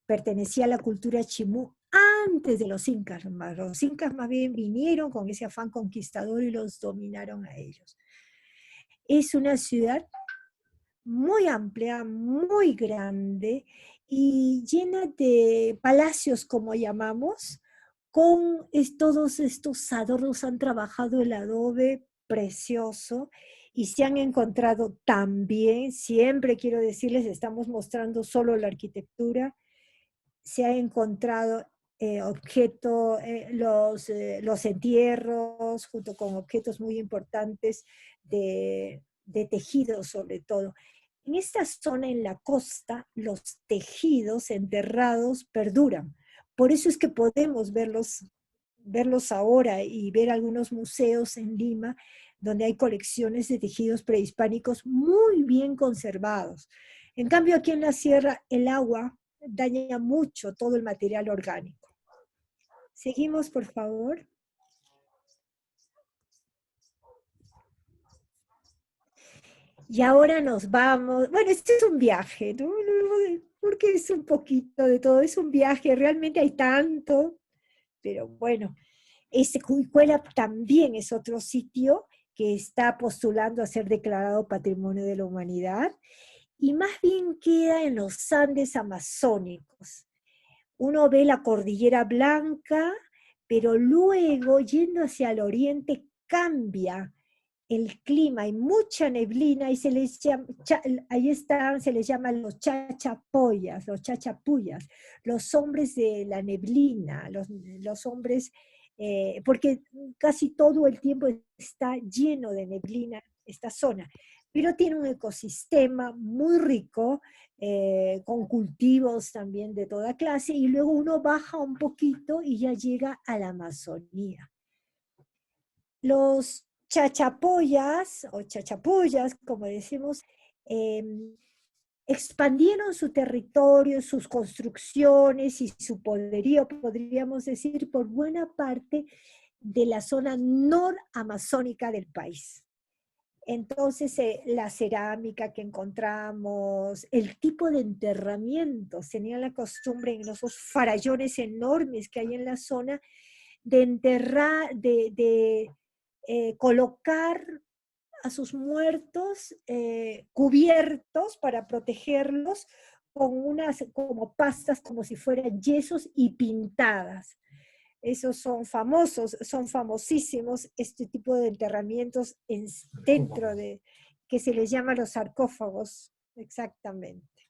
pertenecía a la cultura chimú antes de los incas. Los incas más bien vinieron con ese afán conquistador y los dominaron a ellos. Es una ciudad muy amplia, muy grande y llena de palacios, como llamamos, con todos estos adornos. Han trabajado el adobe precioso y se han encontrado también, siempre quiero decirles, estamos mostrando solo la arquitectura, se ha encontrado los entierros, junto con objetos muy importantes de tejidos sobre todo. En esta zona, en la costa, los tejidos enterrados perduran. Por eso es que podemos verlos ahora y ver algunos museos en Lima donde hay colecciones de tejidos prehispánicos muy bien conservados. En cambio, aquí en la sierra, el agua daña mucho todo el material orgánico. Seguimos, por favor. Y ahora nos vamos. Bueno, este es un viaje, ¿no? Porque es un poquito de todo, es un viaje, realmente hay tanto, pero bueno, Cuycuela también es otro sitio que está postulando a ser declarado Patrimonio de la Humanidad, y más bien queda en los Andes amazónicos. Uno ve la Cordillera Blanca, pero luego, yendo hacia el oriente, cambia el clima, hay mucha neblina y se les llama, se les llama los chachapollas, los chachapullas, los hombres de la neblina, los hombres, porque casi todo el tiempo está lleno de neblina esta zona, pero tiene un ecosistema muy rico, con cultivos también de toda clase, y luego uno baja un poquito y ya llega a la Amazonía. Los chachapollas, o chachapullas, como decimos, expandieron su territorio, sus construcciones y su poderío, podríamos decir, por buena parte de la zona noramazónica del país. Entonces, la cerámica que encontramos, el tipo de enterramientos, tenían la costumbre en esos farallones enormes que hay en la zona de enterrar, colocar a sus muertos cubiertos para protegerlos con unas como pastas, como si fueran yesos y pintadas. Esos son famosos, son famosísimos este tipo de enterramientos dentro de, que se les llama los sarcófagos, exactamente.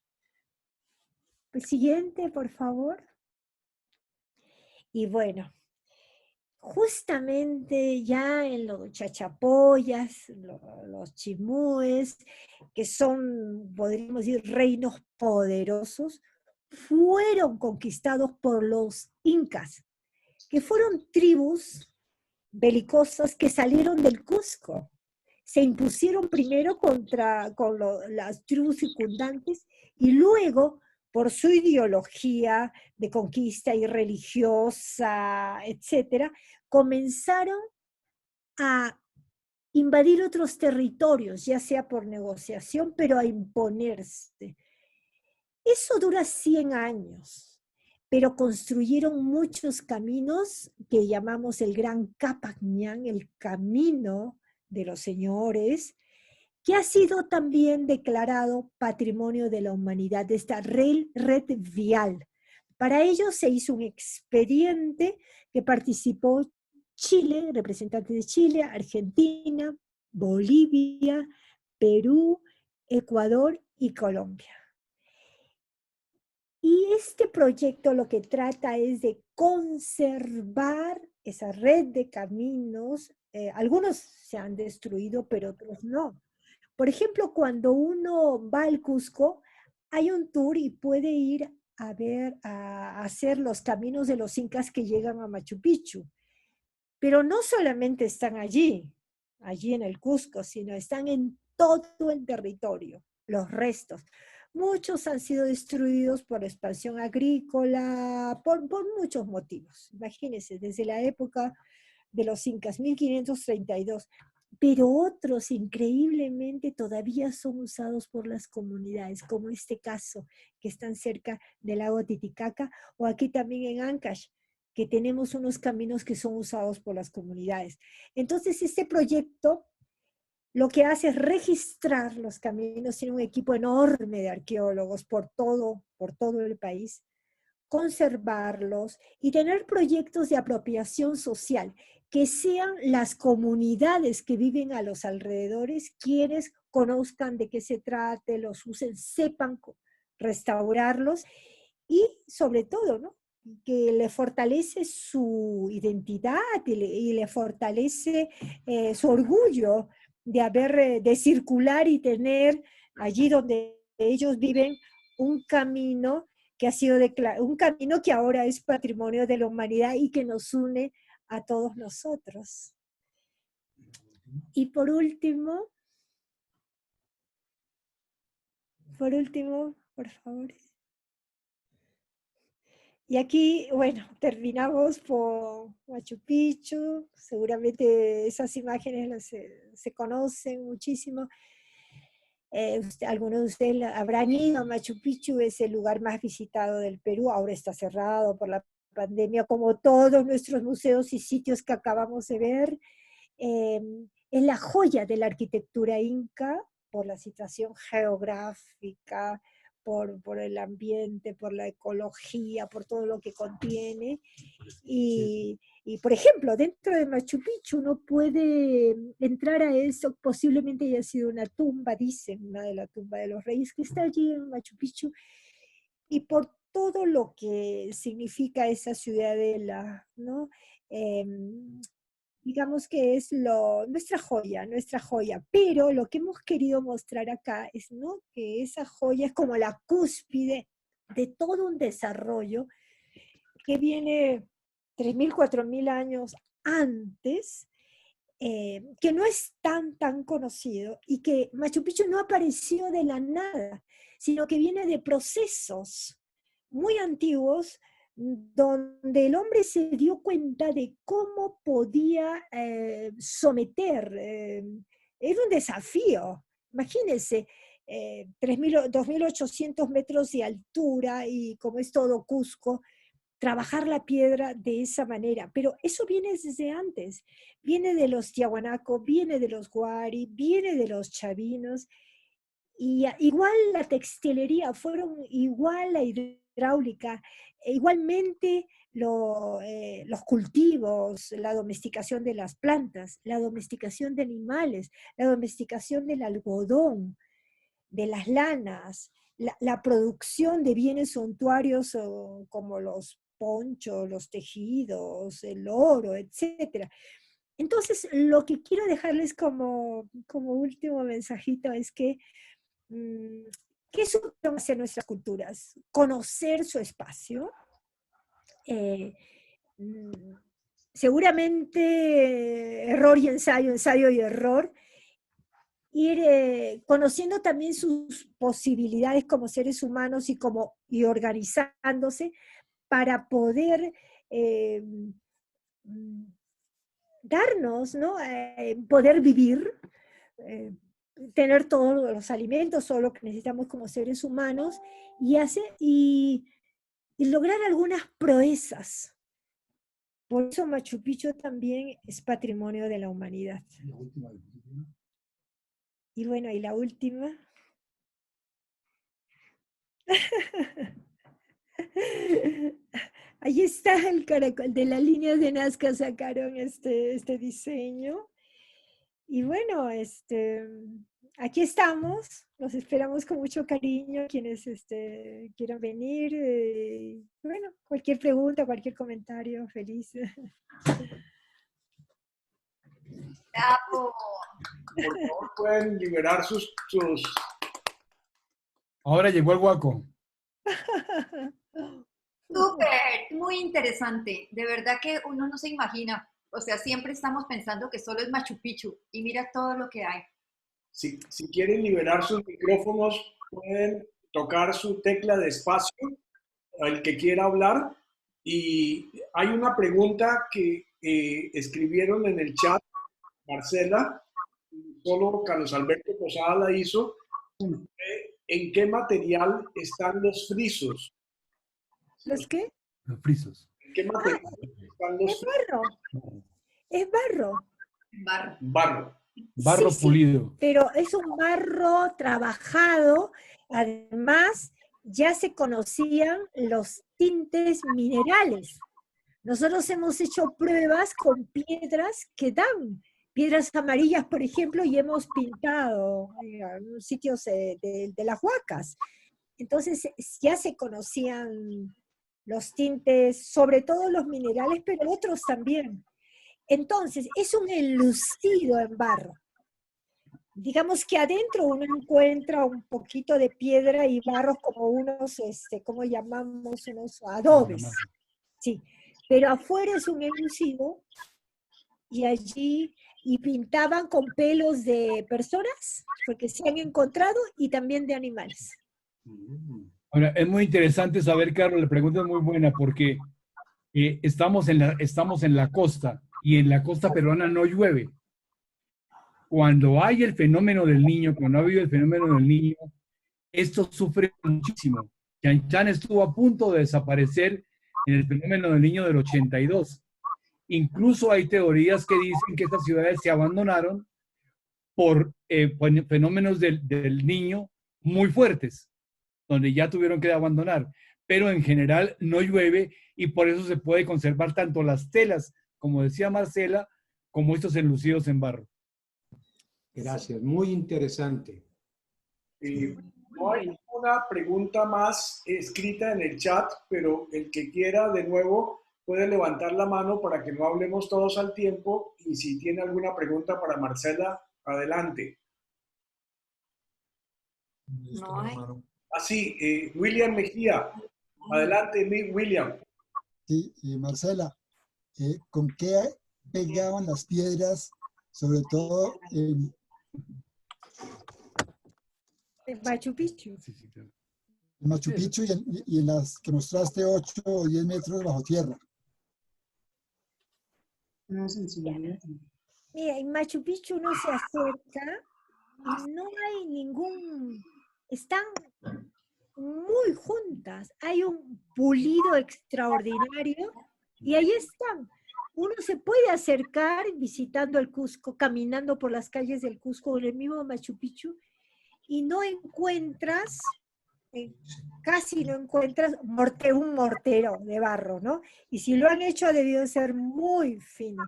El siguiente, por favor. Y bueno, justamente ya en los chachapoyas, los chimúes, que son, podríamos decir, reinos poderosos, fueron conquistados por los incas, que fueron tribus belicosas que salieron del Cusco. Se impusieron primero con las tribus circundantes y luego, por su ideología de conquista y religiosa, etcétera, comenzaron a invadir otros territorios, ya sea por negociación, pero a imponerse. Eso dura 100 años, pero construyeron muchos caminos que llamamos el Gran Capacñán, el camino de los señores, que ha sido también declarado Patrimonio de la Humanidad, de esta red vial. Para ello se hizo un expediente que participó Chile, representantes de Chile, Argentina, Bolivia, Perú, Ecuador y Colombia. Y este proyecto lo que trata es de conservar esa red de caminos. Algunos se han destruido, pero otros no. Por ejemplo, cuando uno va al Cusco, hay un tour y puede ir a hacer los caminos de los incas que llegan a Machu Picchu. Pero no solamente están allí en el Cusco, sino están en todo el territorio, los restos. Muchos han sido destruidos por expansión agrícola, por muchos motivos. Imagínense, desde la época de los incas, 1532. Pero otros, increíblemente, todavía son usados por las comunidades, como este caso, que están cerca del lago Titicaca, o aquí también en Ancash, que tenemos unos caminos que son usados por las comunidades. Entonces, este proyecto lo que hace es registrar los caminos, tiene un equipo enorme de arqueólogos por todo el país, conservarlos y tener proyectos de apropiación social, que sean las comunidades que viven a los alrededores quienes conozcan de qué se trate, los usen, sepan restaurarlos y sobre todo, ¿no?, que le fortalece su identidad y le fortalece su orgullo de circular y tener allí donde ellos viven un camino que ha sido un camino que ahora es patrimonio de la humanidad y que nos une a todos nosotros. Y por último, por favor. Y aquí, bueno, terminamos por Machu Picchu. Seguramente esas imágenes se conocen muchísimo. Algunos de ustedes habrán ido a Machu Picchu, es el lugar más visitado del Perú. Ahora está cerrado por la pandemia, como todos nuestros museos y sitios que acabamos de ver. Es la joya de la arquitectura inca por la situación geográfica, por el ambiente, por la ecología, por todo lo que contiene. Y por ejemplo, dentro de Machu Picchu uno puede entrar a eso, posiblemente haya sido una tumba, dicen, una de la tumba de los reyes, que está allí en Machu Picchu, y por todo lo que significa esa ciudadela, ¿no? Digamos que es nuestra joya, pero lo que hemos querido mostrar acá es, ¿no?, que esa joya es como la cúspide de todo un desarrollo que viene 3.000, 4.000 años antes, que no es tan conocido y que Machu Picchu no apareció de la nada, sino que viene de procesos muy antiguos donde el hombre se dio cuenta de cómo podía someter. Era un desafío. Imagínense, 2.800 metros de altura y como es todo Cusco, trabajar la piedra de esa manera. Pero eso viene desde antes. Viene de los Tiahuanaco, viene de los Huari, viene de los Chavinos. Y igual la textilería, fueron igual la hidráulica, igualmente los cultivos, la domesticación de las plantas, la domesticación de animales, la domesticación del algodón, de las lanas, la producción de bienes suntuarios como los ponchos, los tejidos, el oro, etc. Entonces, lo que quiero dejarles como último mensajito es que ¿qué supieron hacer nuestras culturas? Conocer su espacio. Seguramente error y ensayo, ensayo y error. Ir conociendo también sus posibilidades como seres humanos y organizándose para poder darnos, ¿no? Poder vivir, tener todos los alimentos, todo lo que necesitamos como seres humanos y lograr algunas proezas. Por eso Machu Picchu también es patrimonio de la humanidad. Y bueno, y la última. Ahí está el caracol, de las líneas de Nazca sacaron este diseño. Y bueno, aquí estamos, los esperamos con mucho cariño, quienes quieran venir. Bueno, cualquier pregunta, cualquier comentario, feliz. Bravo. Por favor, pueden liberar sus... Ahora llegó el guaco. Súper, muy interesante. De verdad que uno no se imagina. O sea, siempre estamos pensando que solo es Machu Picchu y mira todo lo que hay. Si quieren liberar sus micrófonos, pueden tocar su tecla de espacio, el que quiera hablar. Y hay una pregunta que escribieron en el chat, Marcela, solo Carlos Alberto Posada la hizo. ¿En qué material están los frisos? ¿Los qué? Los frisos. ¿En qué material están los Es barro. Es barro. Barro. Barro. Barro Sí, pulido. pero es un barro trabajado. Además, ya se conocían los tintes minerales. Nosotros hemos hecho pruebas con piedras que dan, piedras amarillas, por ejemplo, y hemos pintado en sitios de las huacas. Entonces, ya se conocían los tintes, sobre todo los minerales, pero otros también. Entonces, es un enlucido en barro. Digamos que adentro uno encuentra un poquito de piedra y barro como unos, ¿cómo llamamos? Unos adobes. Sí, pero afuera es un enlucido y allí, y pintaban con pelos de personas, porque se han encontrado, y también de animales. Ahora, es muy interesante saber, Carlos, la pregunta es muy buena porque estamos en la costa y en la costa peruana no llueve. Cuando hay el fenómeno del niño, cuando ha habido el fenómeno del niño, esto sufre muchísimo. Chan estuvo a punto de desaparecer en el fenómeno del niño del 82. Incluso hay teorías que dicen que estas ciudades se abandonaron por fenómenos del niño muy fuertes, donde ya tuvieron que abandonar. Pero en general no llueve y por eso se puede conservar tanto las telas, como decía Marcela, como estos enlucidos en barro. Gracias, muy interesante. No hay ninguna pregunta más escrita en el chat, pero el que quiera de nuevo puede levantar la mano para que no hablemos todos al tiempo, y si tiene alguna pregunta para Marcela, adelante. No hay. Así, William Mejía. Adelante, William. Sí, Marcela, ¿con qué pegaban las piedras, sobre todo en Machu Picchu. Machu Picchu y en las que mostraste 8 o 10 metros bajo tierra? Mira, en Machu Picchu uno se acerca y no hay ningún... Están muy juntas. Hay un pulido extraordinario y ahí están. Uno se puede acercar visitando el Cusco, caminando por las calles del Cusco, en el mismo Machu Picchu, y no encuentras, casi no encuentras un mortero de barro, ¿no? Y si lo han hecho ha debido ser muy fino.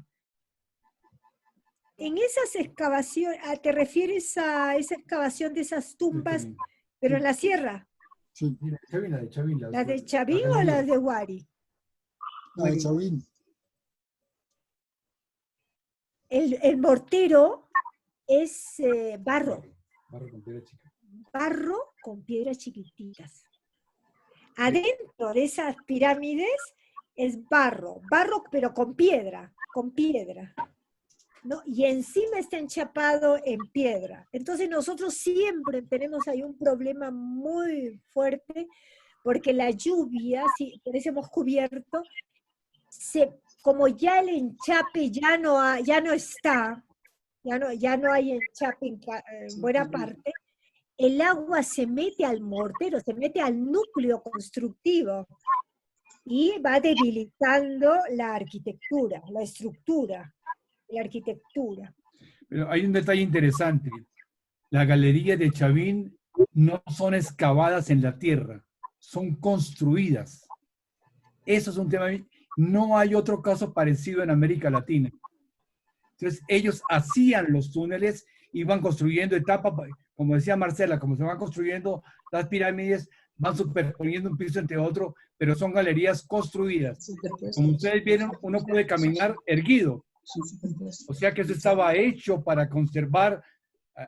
En esas excavaciones, ¿te refieres a esa excavación de esas tumbas, pero en la sierra? Sí, ¿Las de Chavín o las de Huari? la de Chavín. El mortero es barro. Barro con piedras chiquititas. Adentro de esas pirámides es barro pero con piedra, ¿no? Y encima está enchapado en piedra. Entonces nosotros siempre tenemos ahí un problema muy fuerte, porque la lluvia, si por eso hemos cubierto, como ya el enchape ya no está, ya no hay enchape en buena parte, el agua se mete al mortero, se mete al núcleo constructivo y va debilitando la arquitectura, la estructura, la arquitectura. Pero hay un detalle interesante. Las galerías de Chavín no son excavadas en la tierra, son construidas. Eso es un tema. No hay otro caso parecido en América Latina. Entonces, ellos hacían los túneles, iban construyendo etapas, como decía Marcela, como se van construyendo las pirámides, van superponiendo un piso entre otro, pero son galerías construidas. Como ustedes vieron, uno puede caminar erguido. O sea que eso estaba hecho para conservar,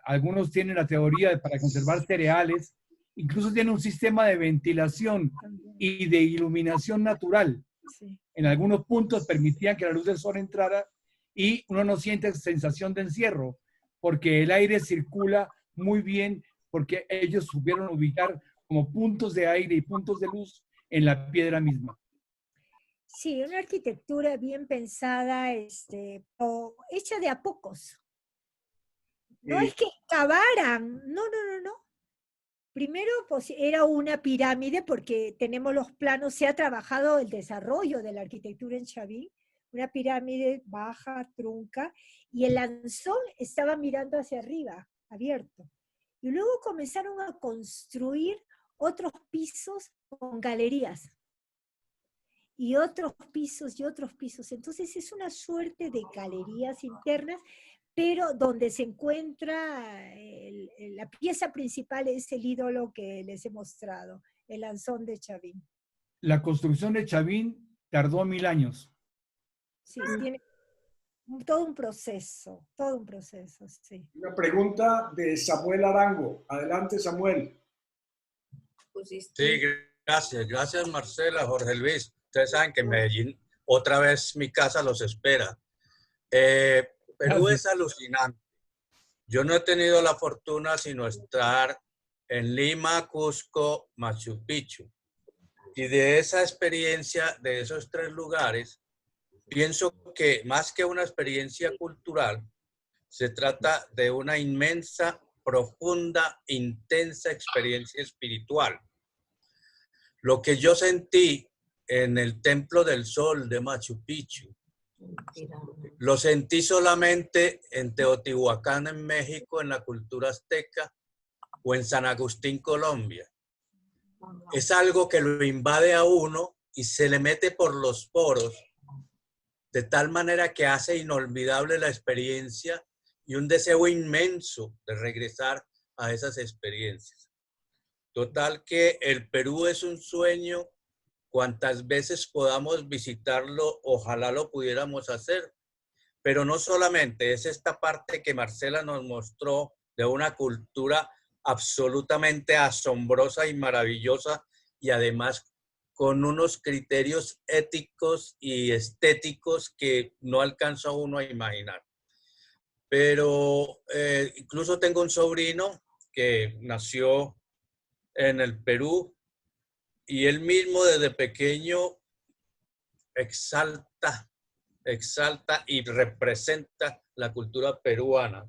algunos tienen la teoría de para conservar cereales, incluso tiene un sistema de ventilación y de iluminación natural. Sí. En algunos puntos permitían que la luz del sol entrara y uno no siente sensación de encierro, porque el aire circula muy bien, porque ellos supieron ubicar como puntos de aire y puntos de luz en la piedra misma. Sí, una arquitectura bien pensada, hecha de a pocos. No es que excavaran, no. Primero, pues era una pirámide, porque tenemos los planos, se ha trabajado el desarrollo de la arquitectura en Chavín, una pirámide baja, trunca, y el lanzón estaba mirando hacia arriba, abierto. Y luego comenzaron a construir otros pisos con galerías. Y otros pisos y otros pisos. Entonces es una suerte de galerías internas, pero donde se encuentra la pieza principal es el ídolo que les he mostrado, el lanzón de Chavín. La construcción de Chavín tardó 1000 años. Sí, tiene todo un proceso, sí. Una pregunta de Samuel Arango. Adelante, Samuel. Sí, gracias Marcela, Jorge Luis. Ustedes saben que en Medellín otra vez mi casa los espera. Perú es alucinante. Yo no he tenido la fortuna sino estar en Lima, Cusco, Machu Picchu. Y de esa experiencia, de esos 3 lugares, pienso que más que una experiencia cultural, se trata de una inmensa, profunda, intensa experiencia espiritual. Lo que yo sentí en el Templo del Sol de Machu Picchu, lo sentí solamente en Teotihuacán, en México, en la cultura azteca, o en San Agustín, Colombia. Es algo que lo invade a uno y se le mete por los poros, de tal manera que hace inolvidable la experiencia y un deseo inmenso de regresar a esas experiencias. Total que el Perú es un sueño. Cuantas veces podamos visitarlo, ojalá lo pudiéramos hacer. Pero no solamente, es esta parte que Marcela nos mostró de una cultura absolutamente asombrosa y maravillosa, y además con unos criterios éticos y estéticos que no alcanza uno a imaginar. Pero incluso tengo un sobrino que nació en el Perú, y él mismo desde pequeño exalta y representa la cultura peruana.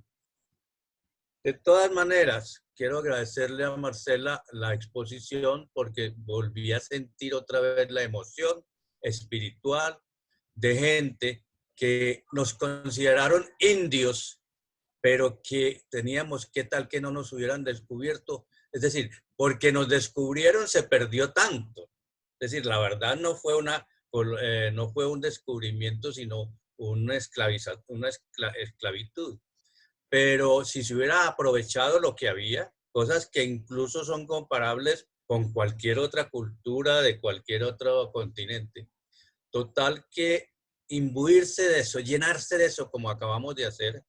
De todas maneras, quiero agradecerle a Marcela la exposición, porque volví a sentir otra vez la emoción espiritual de gente que nos consideraron indios pero que teníamos, ¿qué tal que no nos hubieran descubierto? Es decir, porque nos descubrieron se perdió tanto. Es decir, la verdad no fue no fue un descubrimiento, sino una esclavitud. Pero si se hubiera aprovechado lo que había, cosas que incluso son comparables con cualquier otra cultura de cualquier otro continente, total que imbuirse de eso, llenarse de eso como acabamos de hacer,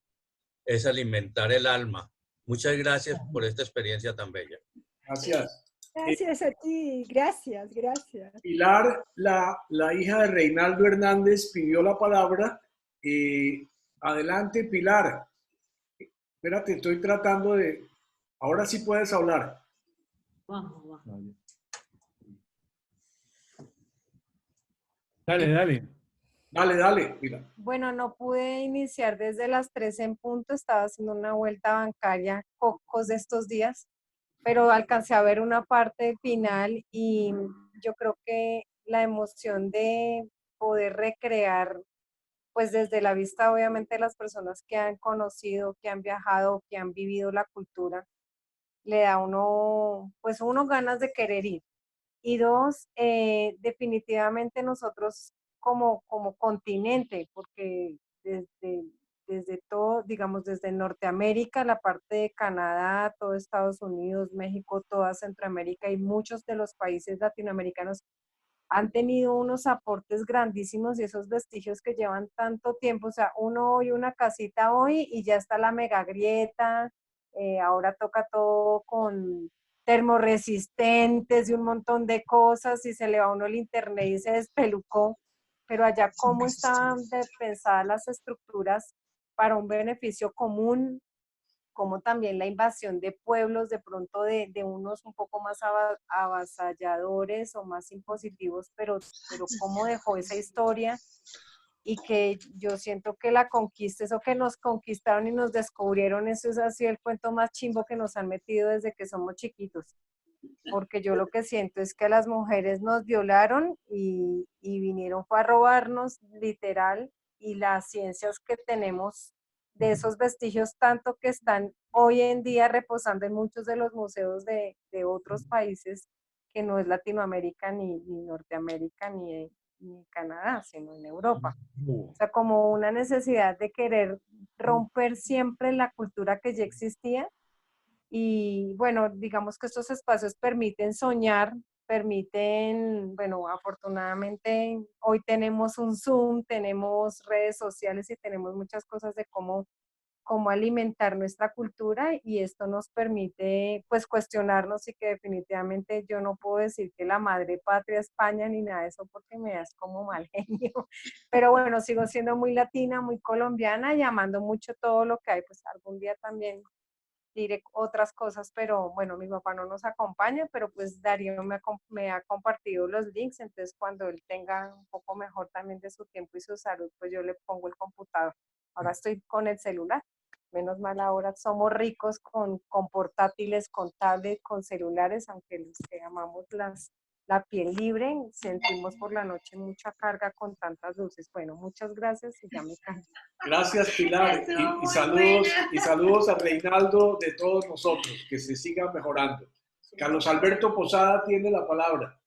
es alimentar el alma. Muchas gracias por esta experiencia tan bella. Gracias. Gracias a ti, gracias, gracias. Pilar, la hija de Reinaldo Hernández, pidió la palabra. Adelante, Pilar. Espérate, estoy tratando de... Ahora sí puedes hablar. Dale, dale. Dale, Pilar. Bueno, no pude iniciar desde las 3 en punto, estaba haciendo una vuelta bancaria, cocos de estos días, pero alcancé a ver una parte final y yo creo que la emoción de poder recrear, pues desde la vista obviamente de las personas que han conocido, que han viajado, que han vivido la cultura, le da a uno, pues uno ganas de querer ir. Y dos, definitivamente nosotros como continente, porque desde todo, digamos, desde Norteamérica, la parte de Canadá, todo Estados Unidos, México, toda Centroamérica y muchos de los países latinoamericanos han tenido unos aportes grandísimos y esos vestigios que llevan tanto tiempo, o sea, uno oye una casita hoy y ya está la mega grieta, ahora toca todo con termoresistentes y un montón de cosas y se le va a uno el internet y se despelucó, pero allá cómo estaban pensadas las estructuras para un beneficio común, como también la invasión de pueblos, de pronto de unos un poco más avasalladores o más impositivos, pero cómo dejó esa historia y que yo siento que la conquista, eso que nos conquistaron y nos descubrieron, eso es así el cuento más chimbo que nos han metido desde que somos chiquitos, porque yo lo que siento es que las mujeres nos violaron y vinieron fue a robarnos literal y las ciencias que tenemos de esos vestigios tanto que están hoy en día reposando en muchos de los museos de otros países que no es Latinoamérica ni Norteamérica ni Canadá, sino en Europa. O sea, como una necesidad de querer romper siempre la cultura que ya existía y bueno, digamos que estos espacios permiten soñar, permiten, bueno, afortunadamente hoy tenemos un Zoom, tenemos redes sociales y tenemos muchas cosas de cómo alimentar nuestra cultura y esto nos permite pues cuestionarnos y que definitivamente yo no puedo decir que la madre patria España ni nada de eso porque me das como mal genio, pero bueno, sigo siendo muy latina, muy colombiana y amando mucho todo lo que hay, pues algún día también diré otras cosas, pero bueno, mi papá no nos acompaña, pero pues Darío me ha compartido los links, entonces cuando él tenga un poco mejor también de su tiempo y su salud, pues yo le pongo el computador. Ahora estoy con el celular, menos mal ahora somos ricos con portátiles, con tablet, con celulares, aunque los que amamos la piel libre, sentimos por la noche mucha carga con tantas luces. Bueno, muchas gracias y ya me canso. Gracias, Pilar. Y saludos a Reinaldo de todos nosotros, que se siga mejorando. Carlos Alberto Posada tiene la palabra.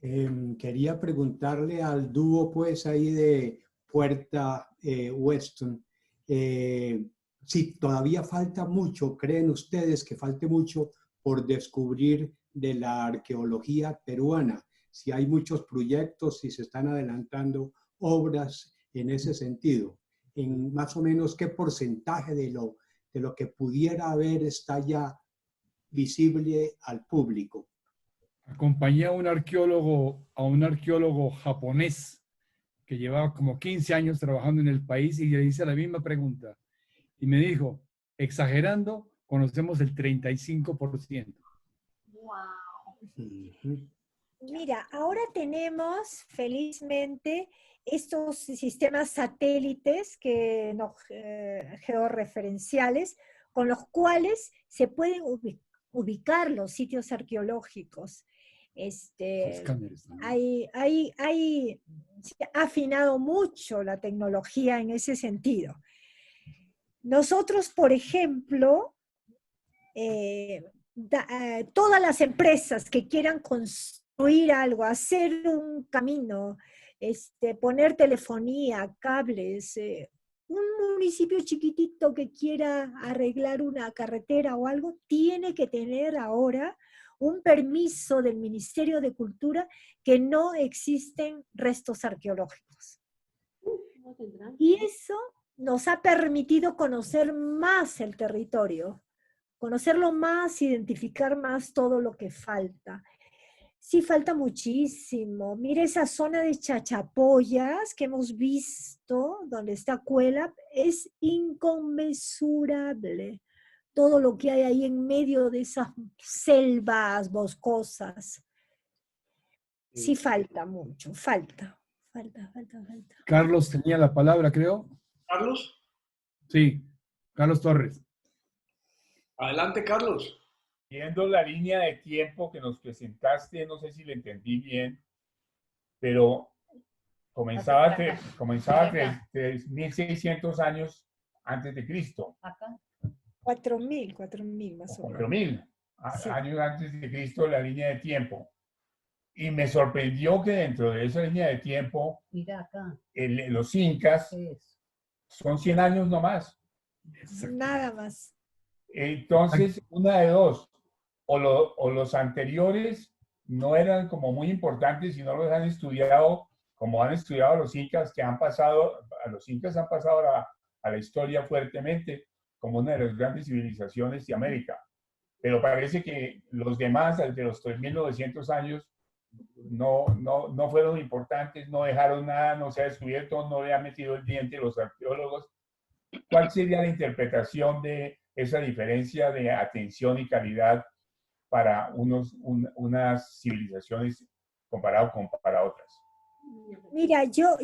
Quería preguntarle al dúo, pues, ahí de Puerta Weston, si todavía falta mucho, ¿creen ustedes que falte mucho por descubrir de la arqueología peruana? Si hay muchos proyectos, si se están adelantando obras en ese sentido, en más o menos qué porcentaje de lo que pudiera haber está ya visible al público. Acompañé a un arqueólogo japonés que llevaba como 15 años trabajando en el país y le hice la misma pregunta. Y me dijo, exagerando, conocemos el 35%. Wow. Mira, ahora tenemos felizmente estos sistemas satélites que georreferenciales con los cuales se pueden ubicar los sitios arqueológicos. Se ha afinado mucho la tecnología en ese sentido. Nosotros, por ejemplo, todas las empresas que quieran construir algo, hacer un camino, poner telefonía, cables, un municipio chiquitito que quiera arreglar una carretera o algo, tiene que tener ahora un permiso del Ministerio de Cultura que no existen restos arqueológicos. Y eso nos ha permitido conocer más el territorio, conocerlo más, identificar más todo lo que falta. Sí, falta muchísimo. Mira esa zona de Chachapoyas que hemos visto, donde está Cuelap, es inconmensurable. Todo lo que hay ahí en medio de esas selvas boscosas. Sí, falta mucho, falta. Carlos tenía la palabra, creo. ¿Carlos? Sí, Carlos Torres. Adelante, Carlos. Viendo la línea de tiempo que nos presentaste, no sé si le entendí bien, pero comenzaba 3.600 años antes de Cristo. Acá. 4.000 más o menos. 4.000 Sí. años antes de Cristo, la línea de tiempo. Y me sorprendió que dentro de esa línea de tiempo, mira acá, los incas son 100 años nomás. Nada más. Entonces, una de dos, o los anteriores no eran como muy importantes y no los han estudiado como han estudiado los incas, que han pasado, a los incas han pasado a la historia fuertemente como una de las grandes civilizaciones de América. Pero parece que los demás, desde los 3.900 años, no fueron importantes, no dejaron nada, no se ha descubierto, no le han metido el diente los arqueólogos. ¿Cuál sería la interpretación de esa diferencia de atención y calidad para unas civilizaciones comparado para otras? Mira, yo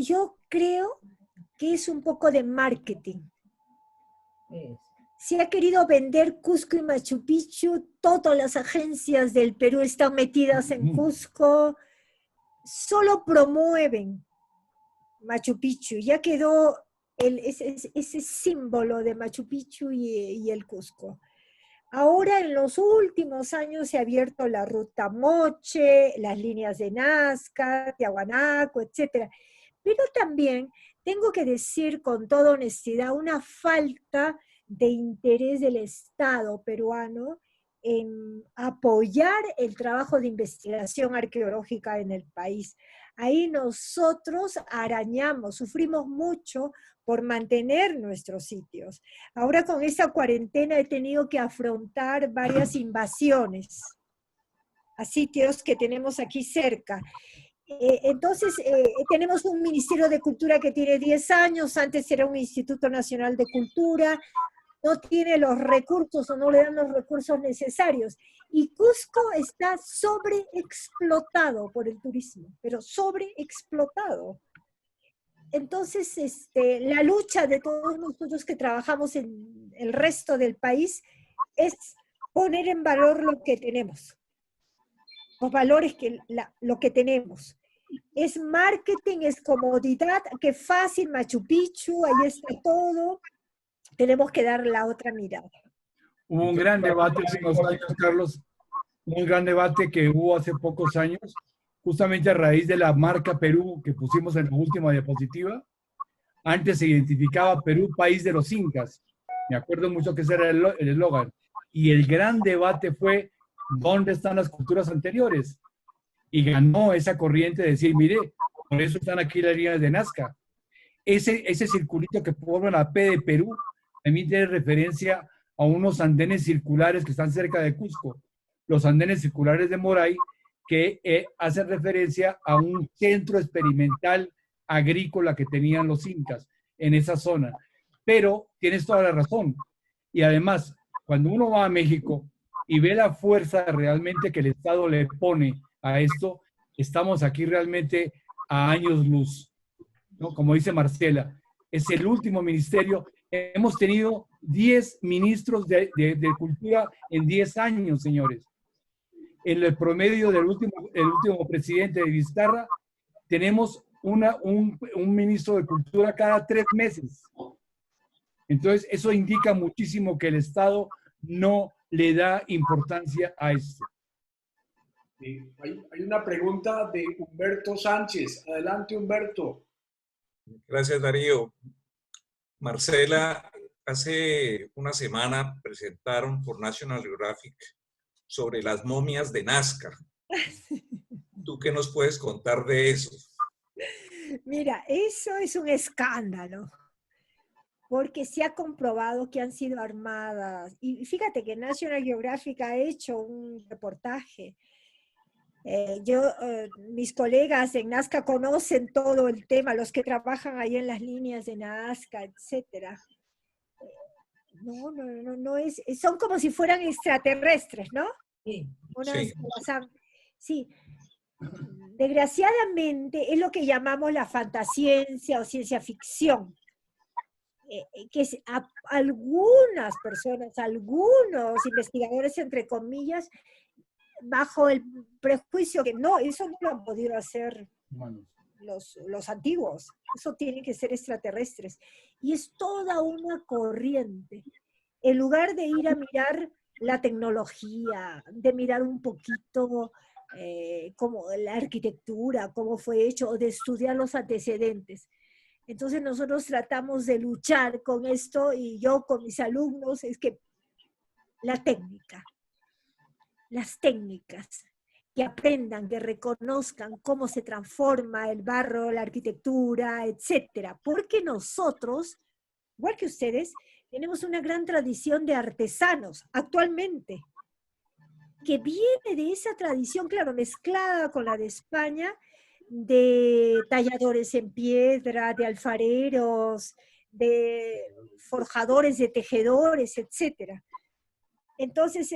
creo que es un poco de marketing. Se ha querido vender Cusco y Machu Picchu, todas las agencias del Perú están metidas en Cusco, solo promueven Machu Picchu, ya quedó ese símbolo de Machu Picchu y el Cusco. Ahora en los últimos años se ha abierto la ruta Moche, las líneas de Nazca, Tiahuanaco, etc. Pero también tengo que decir con toda honestidad una falta de interés del Estado peruano en apoyar el trabajo de investigación arqueológica en el país. Ahí nosotros arañamos, sufrimos mucho por mantener nuestros sitios. Ahora con esta cuarentena he tenido que afrontar varias invasiones a sitios que tenemos aquí cerca. Entonces, tenemos un Ministerio de Cultura que tiene 10 años, antes era un Instituto Nacional de Cultura, no tiene los recursos o no le dan los recursos necesarios. Y Cusco está sobreexplotado por el turismo, pero sobreexplotado. Entonces, la lucha de todos nosotros que trabajamos en el resto del país es poner en valor lo que tenemos, los valores lo que tenemos. Es marketing, es comodidad, qué fácil, Machu Picchu, ahí está todo. Tenemos que dar la otra mirada. Hubo un gran debate hace unos años, Carlos, un gran debate que hubo hace pocos años, justamente a raíz de la marca Perú que pusimos en la última diapositiva. Antes se identificaba Perú, país de los incas. Me acuerdo mucho que ese era el eslogan. Y el gran debate fue, ¿dónde están las culturas anteriores? Y ganó esa corriente de decir, mire, por eso están aquí las líneas de Nazca. Ese circulito que forma la P de Perú también tiene referencia a unos andenes circulares que están cerca de Cusco. Los andenes circulares de Moray, que hacen referencia a un centro experimental agrícola que tenían los incas en esa zona. Pero tienes toda la razón. Y además, cuando uno va a México y ve la fuerza realmente que el Estado le pone a esto, estamos aquí realmente a años luz, ¿no? Como dice Marcela, es el último ministerio. Hemos tenido 10 ministros de cultura en 10 años, señores. En el promedio del último presidente de Vizcarra, tenemos un ministro de cultura cada 3 meses. Entonces, eso indica muchísimo que el Estado no le da importancia a esto. Hay una pregunta de Humberto Sánchez. Adelante, Humberto. Gracias, Darío. Marcela, hace una semana presentaron por National Geographic sobre las momias de Nazca. ¿Tú qué nos puedes contar de eso? Mira, eso es un escándalo, porque se ha comprobado que han sido armadas. Y fíjate que National Geographic ha hecho un reportaje. Mis colegas en Nazca conocen todo el tema, los que trabajan ahí en las líneas de Nazca, etc. No es, son como si fueran extraterrestres, ¿no? Sí. Sí. Desgraciadamente es lo que llamamos la fantasciencia o ciencia ficción. Que algunas personas, algunos investigadores, entre comillas, bajo el prejuicio que no, eso no lo han podido hacer los antiguos, eso tienen que ser extraterrestres. Y es toda una corriente. En lugar de ir a mirar la tecnología, de mirar un poquito como la arquitectura, cómo fue hecho, o de estudiar los antecedentes. Entonces nosotros tratamos de luchar con esto, y yo con mis alumnos, es que las técnicas, que aprendan, que reconozcan cómo se transforma el barro, la arquitectura, etcétera. Porque nosotros, igual que ustedes, tenemos una gran tradición de artesanos actualmente, que viene de esa tradición, claro, mezclada con la de España, de talladores en piedra, de alfareros, de forjadores, de tejedores, etcétera. Entonces,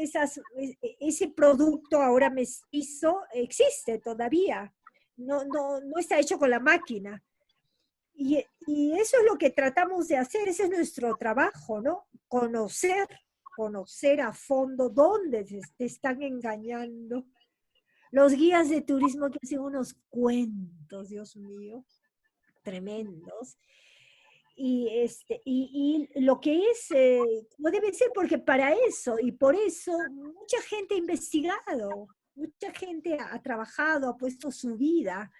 ese producto ahora mestizo existe todavía, no está hecho con la máquina. Y eso es lo que tratamos de hacer, ese es nuestro trabajo, ¿no? Conocer a fondo dónde te están engañando. Los guías de turismo que hacen unos cuentos, Dios mío, tremendos. Y lo que es, no debe ser, porque para eso, y por eso, mucha gente ha investigado, mucha gente ha trabajado, ha puesto su vida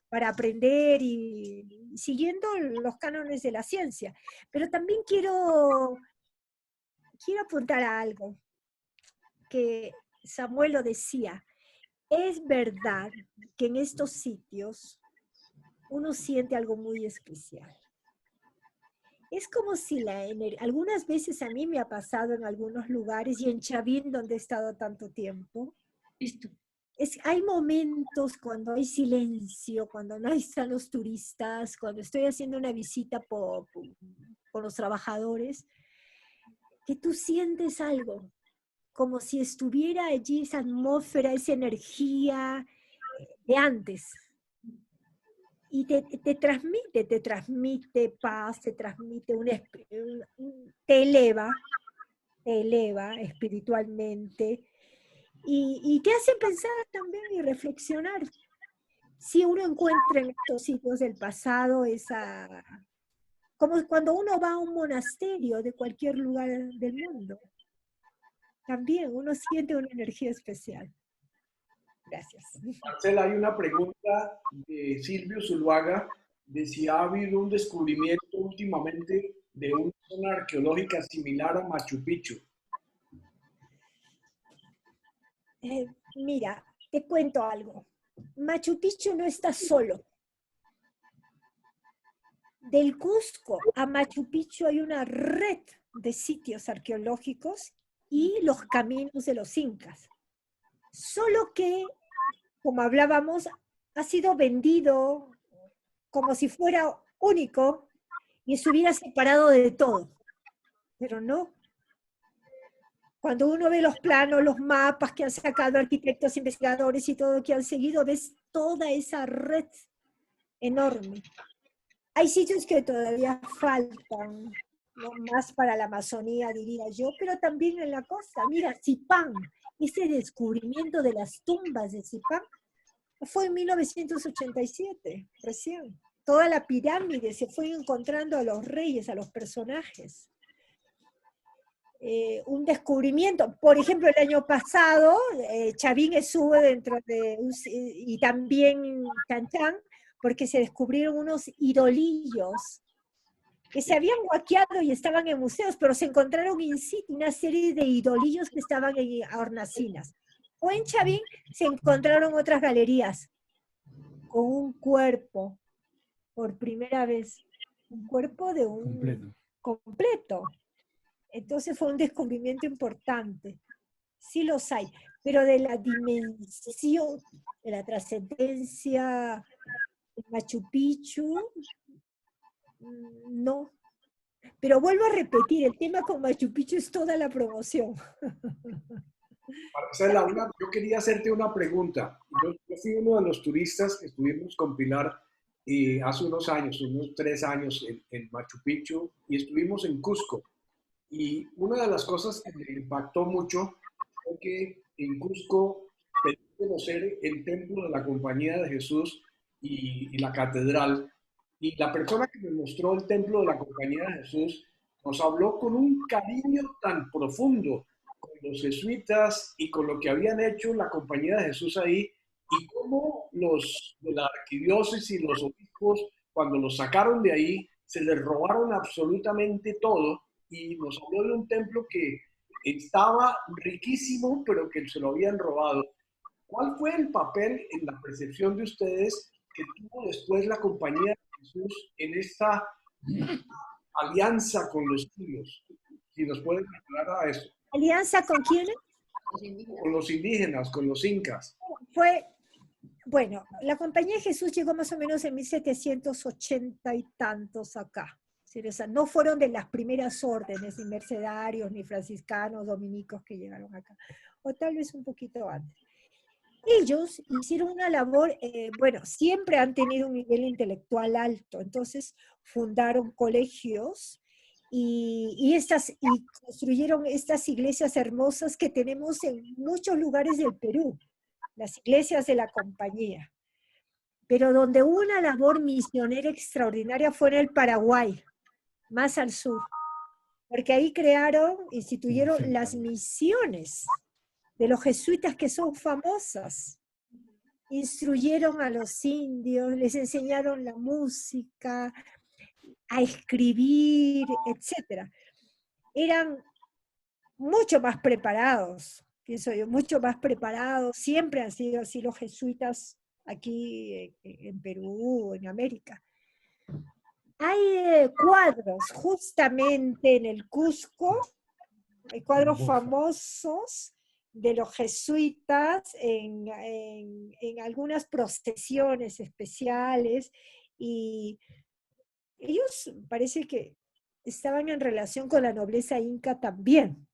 para aprender y siguiendo los cánones de la ciencia. Pero también quiero apuntar a algo que Samuel lo decía. Es verdad que en estos sitios uno siente algo muy especial. Es como si algunas veces a mí me ha pasado en algunos lugares, y en Chavín, donde he estado tanto tiempo, hay momentos cuando hay silencio, cuando no están los turistas, cuando estoy haciendo una visita con los trabajadores, que tú sientes algo, como si estuviera allí esa atmósfera, esa energía de antes. Y te transmite paz, te transmite te eleva espiritualmente, y te hace pensar también y reflexionar. Si uno encuentra en estos sitios del pasado como cuando uno va a un monasterio de cualquier lugar del mundo, también uno siente una energía especial. Gracias. Marcela, hay una pregunta de Silvio Zuluaga, de si ha habido un descubrimiento últimamente de una zona arqueológica similar a Machu Picchu. Mira, te cuento algo. Machu Picchu no está solo. Del Cusco a Machu Picchu hay una red de sitios arqueológicos y los caminos de los incas. Solo que, como hablábamos, ha sido vendido como si fuera único y estuviera separado de todo. Pero no. Cuando uno ve los planos, los mapas que han sacado arquitectos, investigadores y todo que han seguido, ves toda esa red enorme. Hay sitios que todavía faltan, no más para la Amazonía, diría yo, pero también en la costa. Mira, Zipán, ese descubrimiento de las tumbas de Zipán fue en 1987, recién. Toda la pirámide se fue encontrando a los reyes, a los personajes. un descubrimiento. Por ejemplo, el año pasado, Chavín estuvo dentro de, y también Chan Chan, porque se descubrieron unos idolillos que se habían guaqueado y estaban en museos, pero se encontraron in situ una serie de idolillos que estaban en hornacinas. O en Chavín se encontraron otras galerías con un cuerpo, por primera vez, un cuerpo de un completo. Entonces fue un descubrimiento importante. Sí los hay, pero de la dimensión, de la trascendencia de Machu Picchu, no. Pero vuelvo a repetir, el tema con Machu Picchu es toda la promoción. Marcela, yo quería hacerte una pregunta. Yo fui uno de los turistas que estuvimos con Pilar hace unos años, unos 3 años en Machu Picchu, y estuvimos en Cusco. Y una de las cosas que me impactó mucho fue que en Cusco pedí conocer el templo de la Compañía de Jesús y la catedral. Y la persona que me mostró el templo de la Compañía de Jesús nos habló con un cariño tan profundo con los jesuitas y con lo que habían hecho la Compañía de Jesús ahí, y cómo los de la arquidiócesis y los obispos, cuando los sacaron de ahí, se les robaron absolutamente todo, y nos habló de un templo que estaba riquísimo, pero que se lo habían robado. ¿Cuál fue el papel en la percepción de ustedes que tuvo después la Compañía de Jesús en esta alianza con los indios? Si nos pueden aclarar a eso. ¿Alianza con quiénes? Con los indígenas, con los incas. Bueno, la Compañía de Jesús llegó más o menos en 1780 y tantos acá. O sea, no fueron de las primeras órdenes, ni mercedarios, ni franciscanos, dominicos que llegaron acá, o tal vez un poquito antes. Ellos hicieron una labor, bueno, siempre han tenido un nivel intelectual alto, entonces fundaron colegios y construyeron estas iglesias hermosas que tenemos en muchos lugares del Perú, las iglesias de la Compañía. Pero donde hubo una labor misionera extraordinaria fue en el Paraguay, más al sur, porque ahí instituyeron las misiones de los jesuitas, que son famosas. Instruyeron a los indios, les enseñaron la música, a escribir, etc. Eran mucho más preparados, pienso yo, mucho más preparados. Siempre han sido así los jesuitas aquí en Perú, en América. Hay cuadros justamente en el Cusco, hay cuadros famosos de los jesuitas en algunas procesiones especiales, y ellos parece que estaban en relación con la nobleza inca también,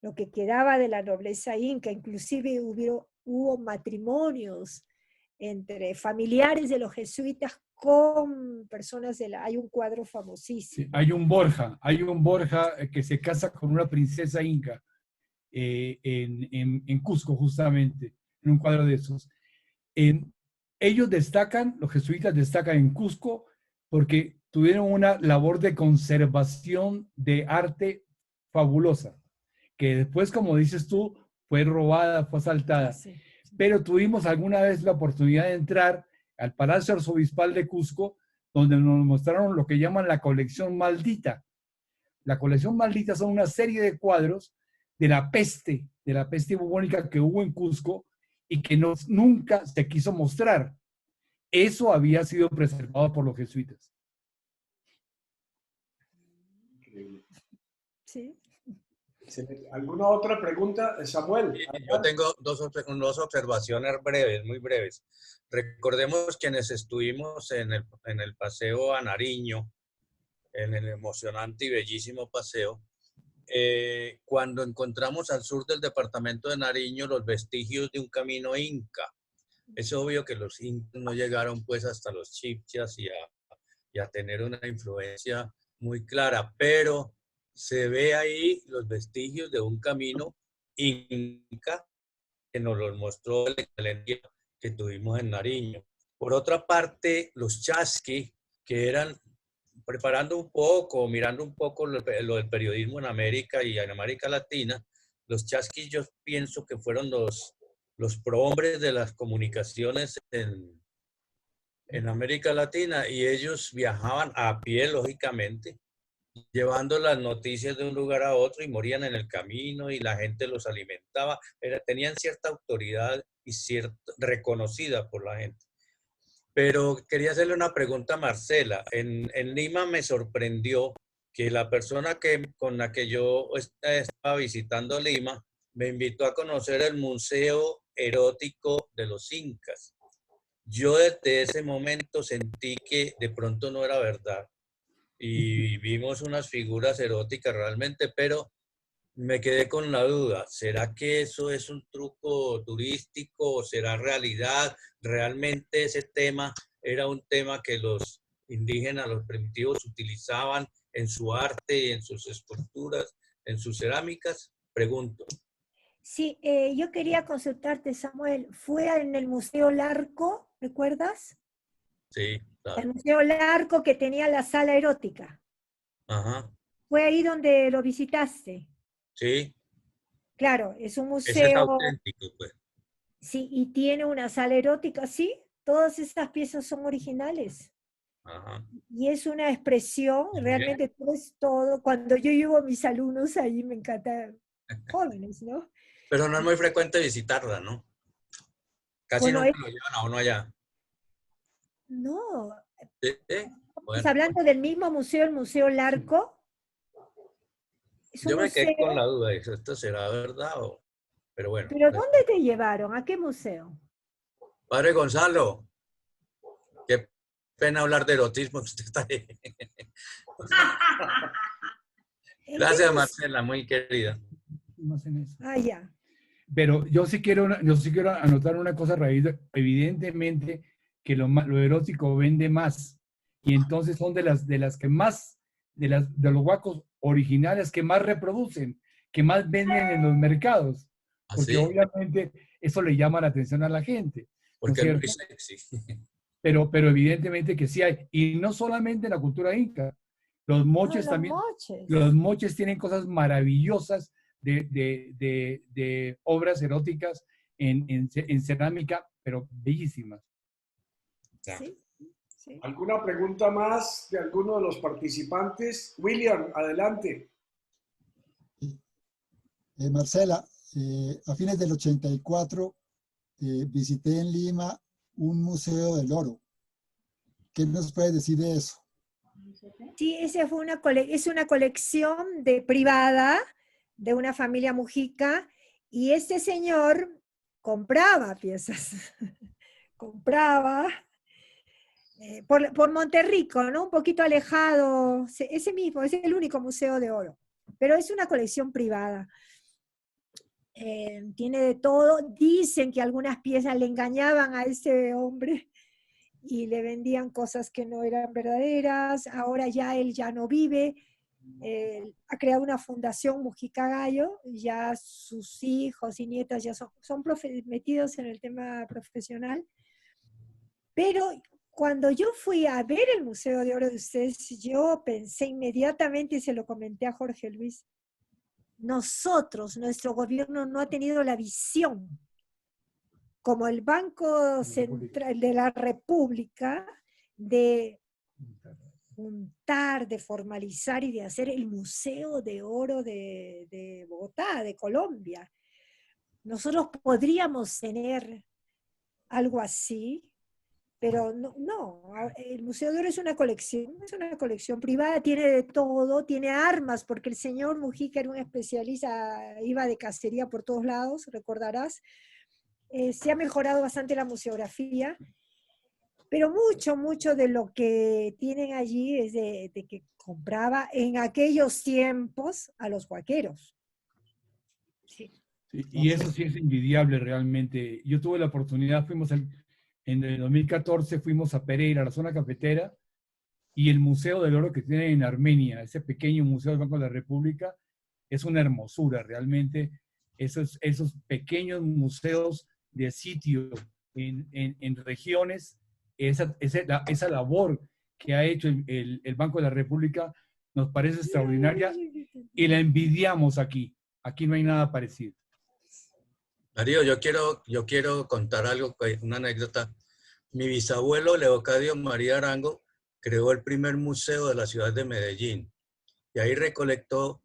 lo que quedaba de la nobleza inca. Inclusive hubo matrimonios entre familiares de los jesuitas con personas hay un cuadro famosísimo. Sí, hay un Borja que se casa con una princesa inca en Cusco, justamente, en un cuadro de esos. Ellos destacan, los jesuitas destacan en Cusco porque tuvieron una labor de conservación de arte fabulosa, que después, como dices tú, fue robada, fue asaltada. Sí. Pero tuvimos alguna vez la oportunidad de entrar al Palacio Arzobispal de Cusco, donde nos mostraron lo que llaman la colección maldita. La colección maldita son una serie de cuadros de la peste bubónica que hubo en Cusco y que nunca se quiso mostrar. Eso había sido preservado por los jesuitas. Sí. ¿Alguna otra pregunta, Samuel? Yo tengo dos observaciones breves, muy breves. Recordemos quienes estuvimos en el paseo a Nariño, en el emocionante y bellísimo paseo, cuando encontramos al sur del departamento de Nariño los vestigios de un camino inca. Es obvio que los incas no llegaron pues hasta los chipchas y a tener una influencia muy clara, pero se ve ahí los vestigios de un camino inca que nos los mostró la galería que tuvimos en Nariño. Por otra parte, los chasqui, que eran preparando un poco, mirando un poco lo del periodismo en América y en América Latina, los chasquis yo pienso que fueron los prohombres de las comunicaciones en América Latina, y ellos viajaban a pie, lógicamente, llevando las noticias de un lugar a otro, y morían en el camino y la gente los alimentaba. Tenían cierta autoridad y reconocida por la gente. Pero quería hacerle una pregunta a Marcela. En Lima me sorprendió que la persona con la que yo estaba visitando Lima me invitó a conocer el Museo Erótico de los Incas. Yo desde ese momento sentí que de pronto no era verdad. Y vimos unas figuras eróticas realmente, pero me quedé con la duda. ¿Será que eso es un truco turístico o será realidad? ¿Realmente ese tema era un tema que los indígenas, los primitivos, utilizaban en su arte, en sus esculturas, en sus cerámicas? Pregunto. Sí, yo quería consultarte, Samuel. ¿Fue en el Museo Larco, recuerdas? Sí, claro. El Museo Larco que tenía la sala erótica. Ajá. ¿Fue ahí donde lo visitaste? Sí. Claro, es un Ese es museo. auténtico, pues. Sí, y tiene una sala erótica, sí. Todas estas piezas son originales. Ajá. Y es una expresión, realmente es todo. Cuando yo llevo a mis alumnos ahí, me encanta, jóvenes, ¿no? Pero no es muy frecuente visitarla, ¿no? Casi Bueno, nunca lo llevan a uno allá. no, ¿Sí? estamos Bueno, hablando del mismo museo, el Museo Larco. Es un yo me quedé con museo, la duda, ¿esto será verdad o...? Pero bueno. pero ¿dónde te llevaron? ¿A qué museo? Padre Gonzalo, qué pena hablar de erotismo, que usted está ahí. Gracias, Marcela, muy querida. Ah, ya. Pero yo sí quiero anotar una cosa, Raíz. Evidentemente que lo erótico vende más. Y entonces son de las que más, de los huacos originales que más reproducen, que más venden en los mercados. Porque obviamente eso le llama la atención a la gente. Porque es muy sexy. Pero evidentemente que sí hay. Y no solamente en la cultura inca. Los moches también. Los moches tienen cosas maravillosas de obras eróticas en cerámica, pero bellísimas. Sí, sí. ¿Alguna pregunta más de alguno de los participantes? William, adelante. Marcela, a fines del 84 visité en Lima un museo del oro. ¿Qué nos puedes decir de eso? Sí, esa fue es una colección privada de una familia mujica, y este señor compraba piezas, compraba por Monterrico, ¿no? Un poquito alejado, ese mismo, es el único museo de oro, pero es una colección privada. Tiene de todo. Dicen que algunas piezas le engañaban a ese hombre y le vendían cosas que no eran verdaderas. Ahora ya él ya no vive. Ha creado una fundación Mujica Gallo, ya sus hijos y nietas ya son metidos en el tema profesional. Pero cuando yo fui a ver el Museo de Oro de ustedes, yo pensé inmediatamente, y se lo comenté a Jorge Luis, nuestro gobierno no ha tenido la visión, como el Banco Central de la República, de juntar, de formalizar y de hacer el Museo de Oro de Bogotá, de Colombia. Nosotros podríamos tener algo así, pero no, el Museo de Oro es una colección privada, tiene de todo, tiene armas, porque el señor Mujica era un especialista, iba de cacería por todos lados, recordarás. Se ha mejorado bastante la museografía, pero mucho de lo que tienen allí es de que compraba en aquellos tiempos a los huaqueros. Sí. Sí, y eso sí es envidiable realmente. Yo tuve la oportunidad, en el 2014 fuimos a Pereira, a la zona cafetera, y el Museo del Oro que tienen en Armenia, ese pequeño museo del Banco de la República, es una hermosura realmente. Esos pequeños museos de sitio en regiones, esa labor que ha hecho el Banco de la República nos parece extraordinaria y la envidiamos aquí. Aquí no hay nada parecido. Darío, yo quiero contar algo, una anécdota. Mi bisabuelo, Leocadio María Arango, creó el primer museo de la ciudad de Medellín y ahí recolectó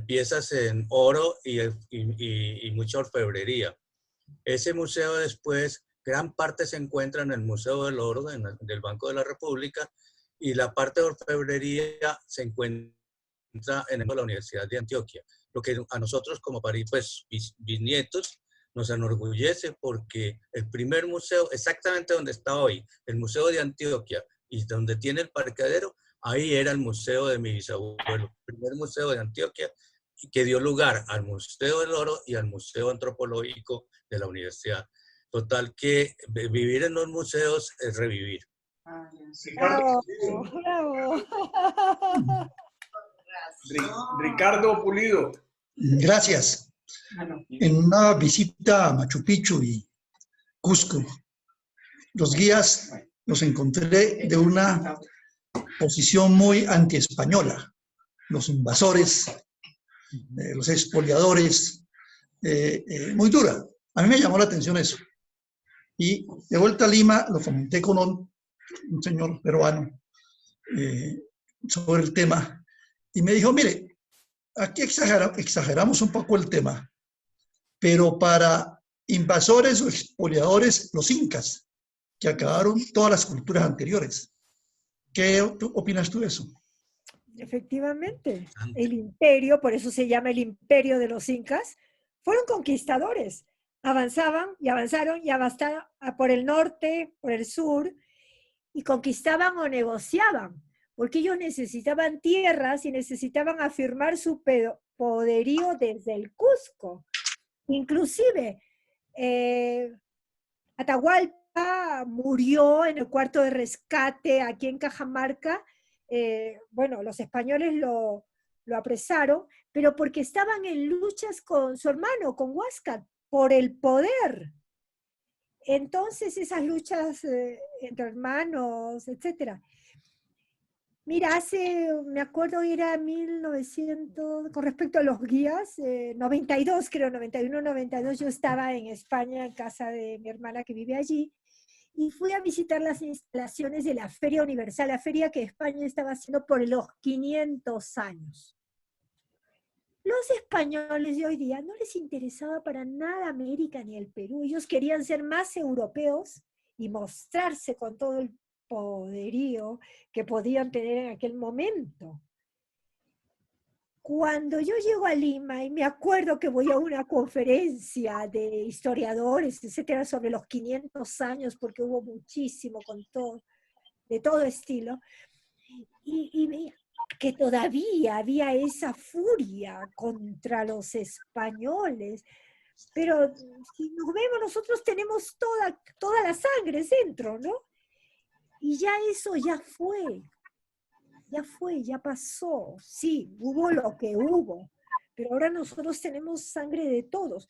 piezas en oro y mucha orfebrería. Ese museo después, gran parte se encuentra en el Museo del Oro del Banco de la República y la parte de orfebrería se encuentra en la Universidad de Antioquia. Lo que a nosotros como pues, bisnietos nos enorgullece porque el primer museo, exactamente donde está hoy, el Museo de Antioquia y donde tiene el parqueadero, ahí era el museo de mi bisabuelo, el primer museo de Antioquia, y que dio lugar al Museo del Oro y al Museo Antropológico de la universidad. Total que vivir en los museos es revivir. Bravo, bravo. Ricardo Pulido. Gracias. En una visita a Machu Picchu y Cusco, los guías los encontré de una posición muy antiespañola. Los invasores, los expoliadores, muy dura. A mí me llamó la atención eso. Y de vuelta a Lima lo comenté con un señor peruano sobre el tema y me dijo, mire, aquí exageramos un poco el tema, pero para invasores o expoliadores, los incas, que acabaron todas las culturas anteriores. ¿Qué opinas tú de eso? Efectivamente, el imperio, por eso se llama el imperio de los incas, fueron conquistadores. Avanzaban y avanzaron y avanzaron por el norte, por el sur, y conquistaban o negociaban, porque ellos necesitaban tierras y necesitaban afirmar su poderío desde el Cusco. Inclusive, Atahualpa murió en el cuarto de rescate aquí en Cajamarca. Bueno, los españoles lo apresaron, pero porque estaban en luchas con su hermano, con Huáscar, por el poder. Entonces, esas luchas entre hermanos, etc. Mira, me acuerdo, era 1900, con respecto a los guías, 92, creo, 91, 92, yo estaba en España, en casa de mi hermana que vive allí, y fui a visitar las instalaciones de la Feria Universal, la feria que España estaba haciendo por los 500 años. Los españoles de hoy día no les interesaba para nada América ni el Perú. Ellos querían ser más europeos y mostrarse con todo el poderío que podían tener en aquel momento. Cuando yo llego a Lima y me acuerdo que voy a una conferencia de historiadores, etcétera, sobre los 500 años, porque hubo muchísimo de todo estilo, y que todavía había esa furia contra los españoles, pero si nos vemos, nosotros tenemos toda la sangre dentro, ¿no? Y ya eso ya fue, ya pasó. Sí, hubo lo que hubo, pero ahora nosotros tenemos sangre de todos.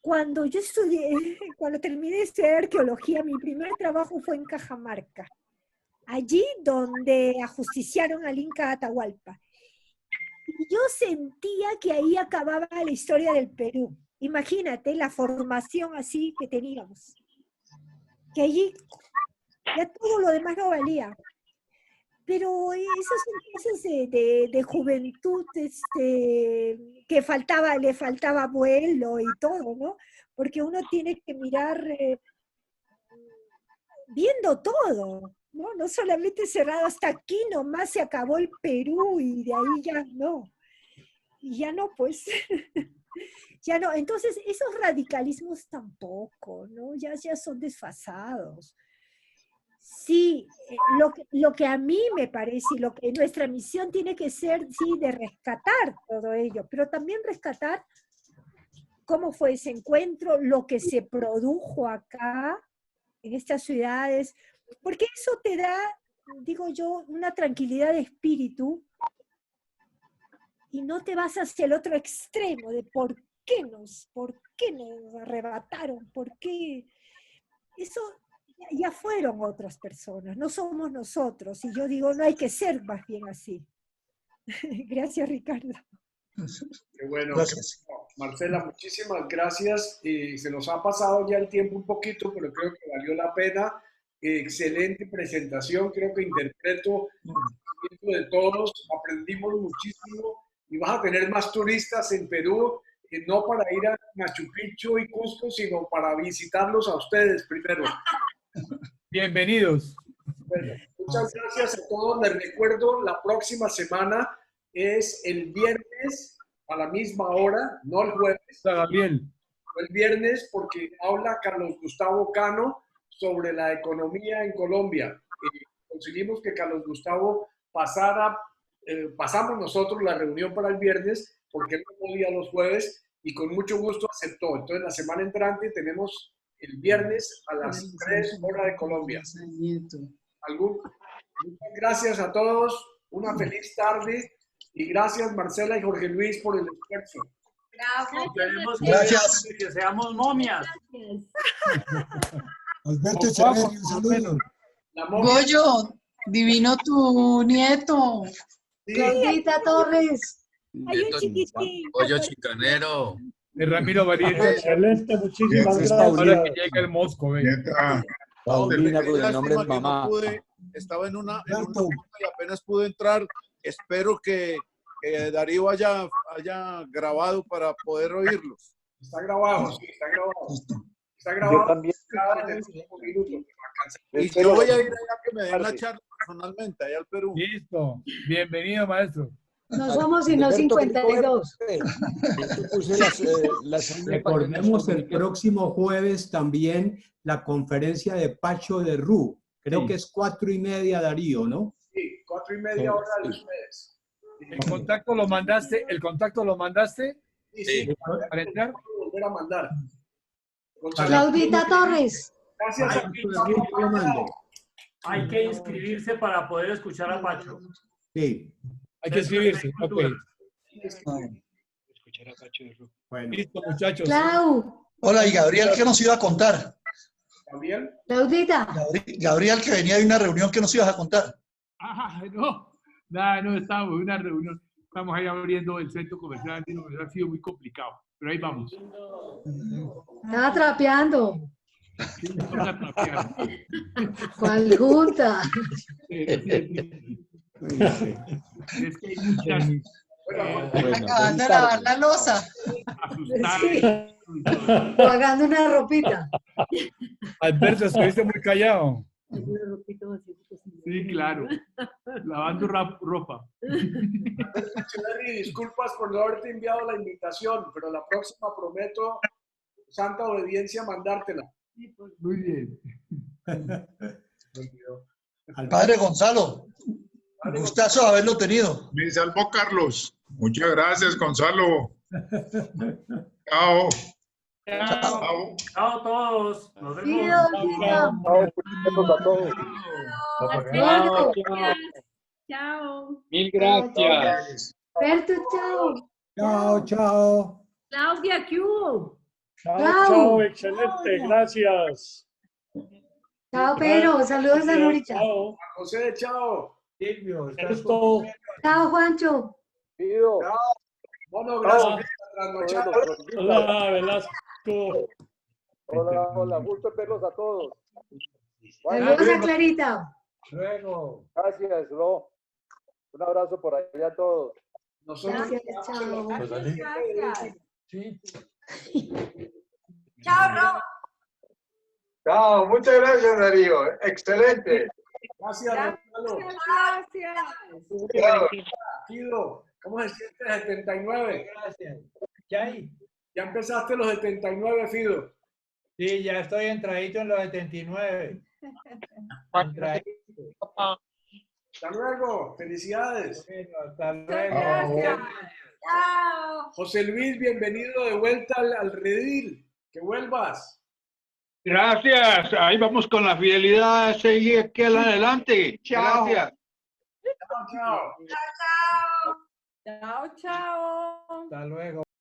Cuando yo cuando terminé de estudiar arqueología, mi primer trabajo fue en Cajamarca, allí donde ajusticiaron al Inca Atahualpa. Y yo sentía que ahí acababa la historia del Perú. Imagínate la formación así que teníamos. Que allí ya todo lo demás no valía. Pero esas son cosas de juventud que le faltaba vuelo y todo, ¿no? Porque uno tiene que mirar viendo todo, ¿no? No solamente cerrado hasta aquí nomás se acabó el Perú y de ahí ya no. Y ya no, pues, ya no. Entonces, esos radicalismos tampoco, ¿no? Ya son desfasados. Sí, lo que a mí me parece y lo que nuestra misión tiene que ser, sí, de rescatar todo ello, pero también rescatar cómo fue ese encuentro, lo que se produjo acá, en estas ciudades, porque eso te da, digo yo, una tranquilidad de espíritu y no te vas hacia el otro extremo de por qué nos arrebataron, por qué. Eso Ya fueron otras personas, no somos nosotros. Y yo digo, no hay que ser más bien así. Gracias, Ricardo. Qué bueno. Gracias. Marcela, muchísimas gracias. Se nos ha pasado ya el tiempo un poquito, pero creo que valió la pena. Excelente presentación, creo que interpreto el conocimiento de todos, aprendimos muchísimo y vas a tener más turistas en Perú, no para ir a Machu Picchu y Cusco, sino para visitarlos a ustedes primero. Bienvenidos. Bueno, muchas gracias a todos. Les recuerdo, la próxima semana es el viernes a la misma hora, no el jueves. Está bien. El viernes, porque habla Carlos Gustavo Cano sobre la economía en Colombia. Conseguimos que Carlos Gustavo pasamos nosotros la reunión para el viernes, porque él no podía los jueves, y con mucho gusto aceptó. Entonces, la semana entrante tenemos el viernes a las 3 horas de Colombia. Muchas gracias a todos, una feliz tarde, y gracias Marcela y Jorge Luis por el esfuerzo. Gracias. Que seamos momias. Alberto Echeverri, un saludo. Goyo, divino tu nieto. Claudita Torres. Hay un chiquitín. Goyo chicanero. De Ramiro Valiente. Excelente, muchísimas gracias. Ahora que llega el Mosco, Paulina, con el nombre de mamá. Estaba en una y apenas pude entrar. Espero que Darío haya grabado para poder oírlos. Está grabado, sí, está grabado. Está grabado. Yo también. Y yo voy a ir allá que me den la charla personalmente, allá al Perú. Listo. Bienvenido, maestro. No somos sino 52. Recordemos el próximo jueves también la conferencia de Pacho de Ru. Creo que es 4:30, Darío, ¿no? Sí, 4:30 hora de ustedes. ¿El contacto lo mandaste? Sí. ¿Para entrar? Volver a mandar. Claudita Torres. Gracias. Hay que inscribirse para poder escuchar a Pacho. Sí. Hay que inscribirse. Ok. Escuchar a Pacho de Ru. Bueno. Listo, muchachos. Clau. Hola, y Gabriel, ¿qué nos iba a contar? ¿Gabriel? Claudita. Gabriel, que venía de una reunión, ¿qué nos ibas a contar? No, estábamos en una reunión, estamos ahí abriendo el centro comercial, ha sido muy complicado, pero ahí vamos. Estaba trapeando. Sí, vamos a trapear. ¿Cuál junta? Es que hay muchas... Acabando de lavar la loza. Pagando una ropita. Alberto, estuviste muy callado. Sí, claro. Lavando ropa. Larry, disculpas por no haberte enviado la invitación, pero la próxima prometo, santa obediencia, mandártela. Muy bien. Padre Gonzalo, gustazo haberlo tenido. Me salvó Carlos. Muchas gracias, Gonzalo. Chao. Chao. Chao a todos. Nos vemos. Chao. Chao. Mil gracias. Berto, chao. Chao. Claudia, ¿qué hubo? Chao, excelente, gracias. Chao, Pedro. Saludos a Norita. Chao. José, chao. Silvio, Chao, Juancho. Bueno, gracias. Hola, Velasco. Hola, gusto verlos a todos. Saludos a Clarita. Luego. Gracias, Ro. Un abrazo por allá a todos. Gracias, chao. Gracias. Sí. Chao, Ro. Chao, muchas gracias, Darío. Excelente. Gracias, Gonzalo. Gracias. Fido, ¿cómo se siente el 79? Gracias. ¿Ya empezaste los 79, Fido? Sí, ya estoy entradito en los 79. Hasta luego, felicidades. Bueno, hasta luego. Gracias. Chao. José Luis, bienvenido de vuelta al redil. Que vuelvas. Gracias. Ahí vamos con la fidelidad. Seguir aquí adelante. Chao. Gracias. Chao, chao. Chao, chao. Chao, chao. Hasta luego.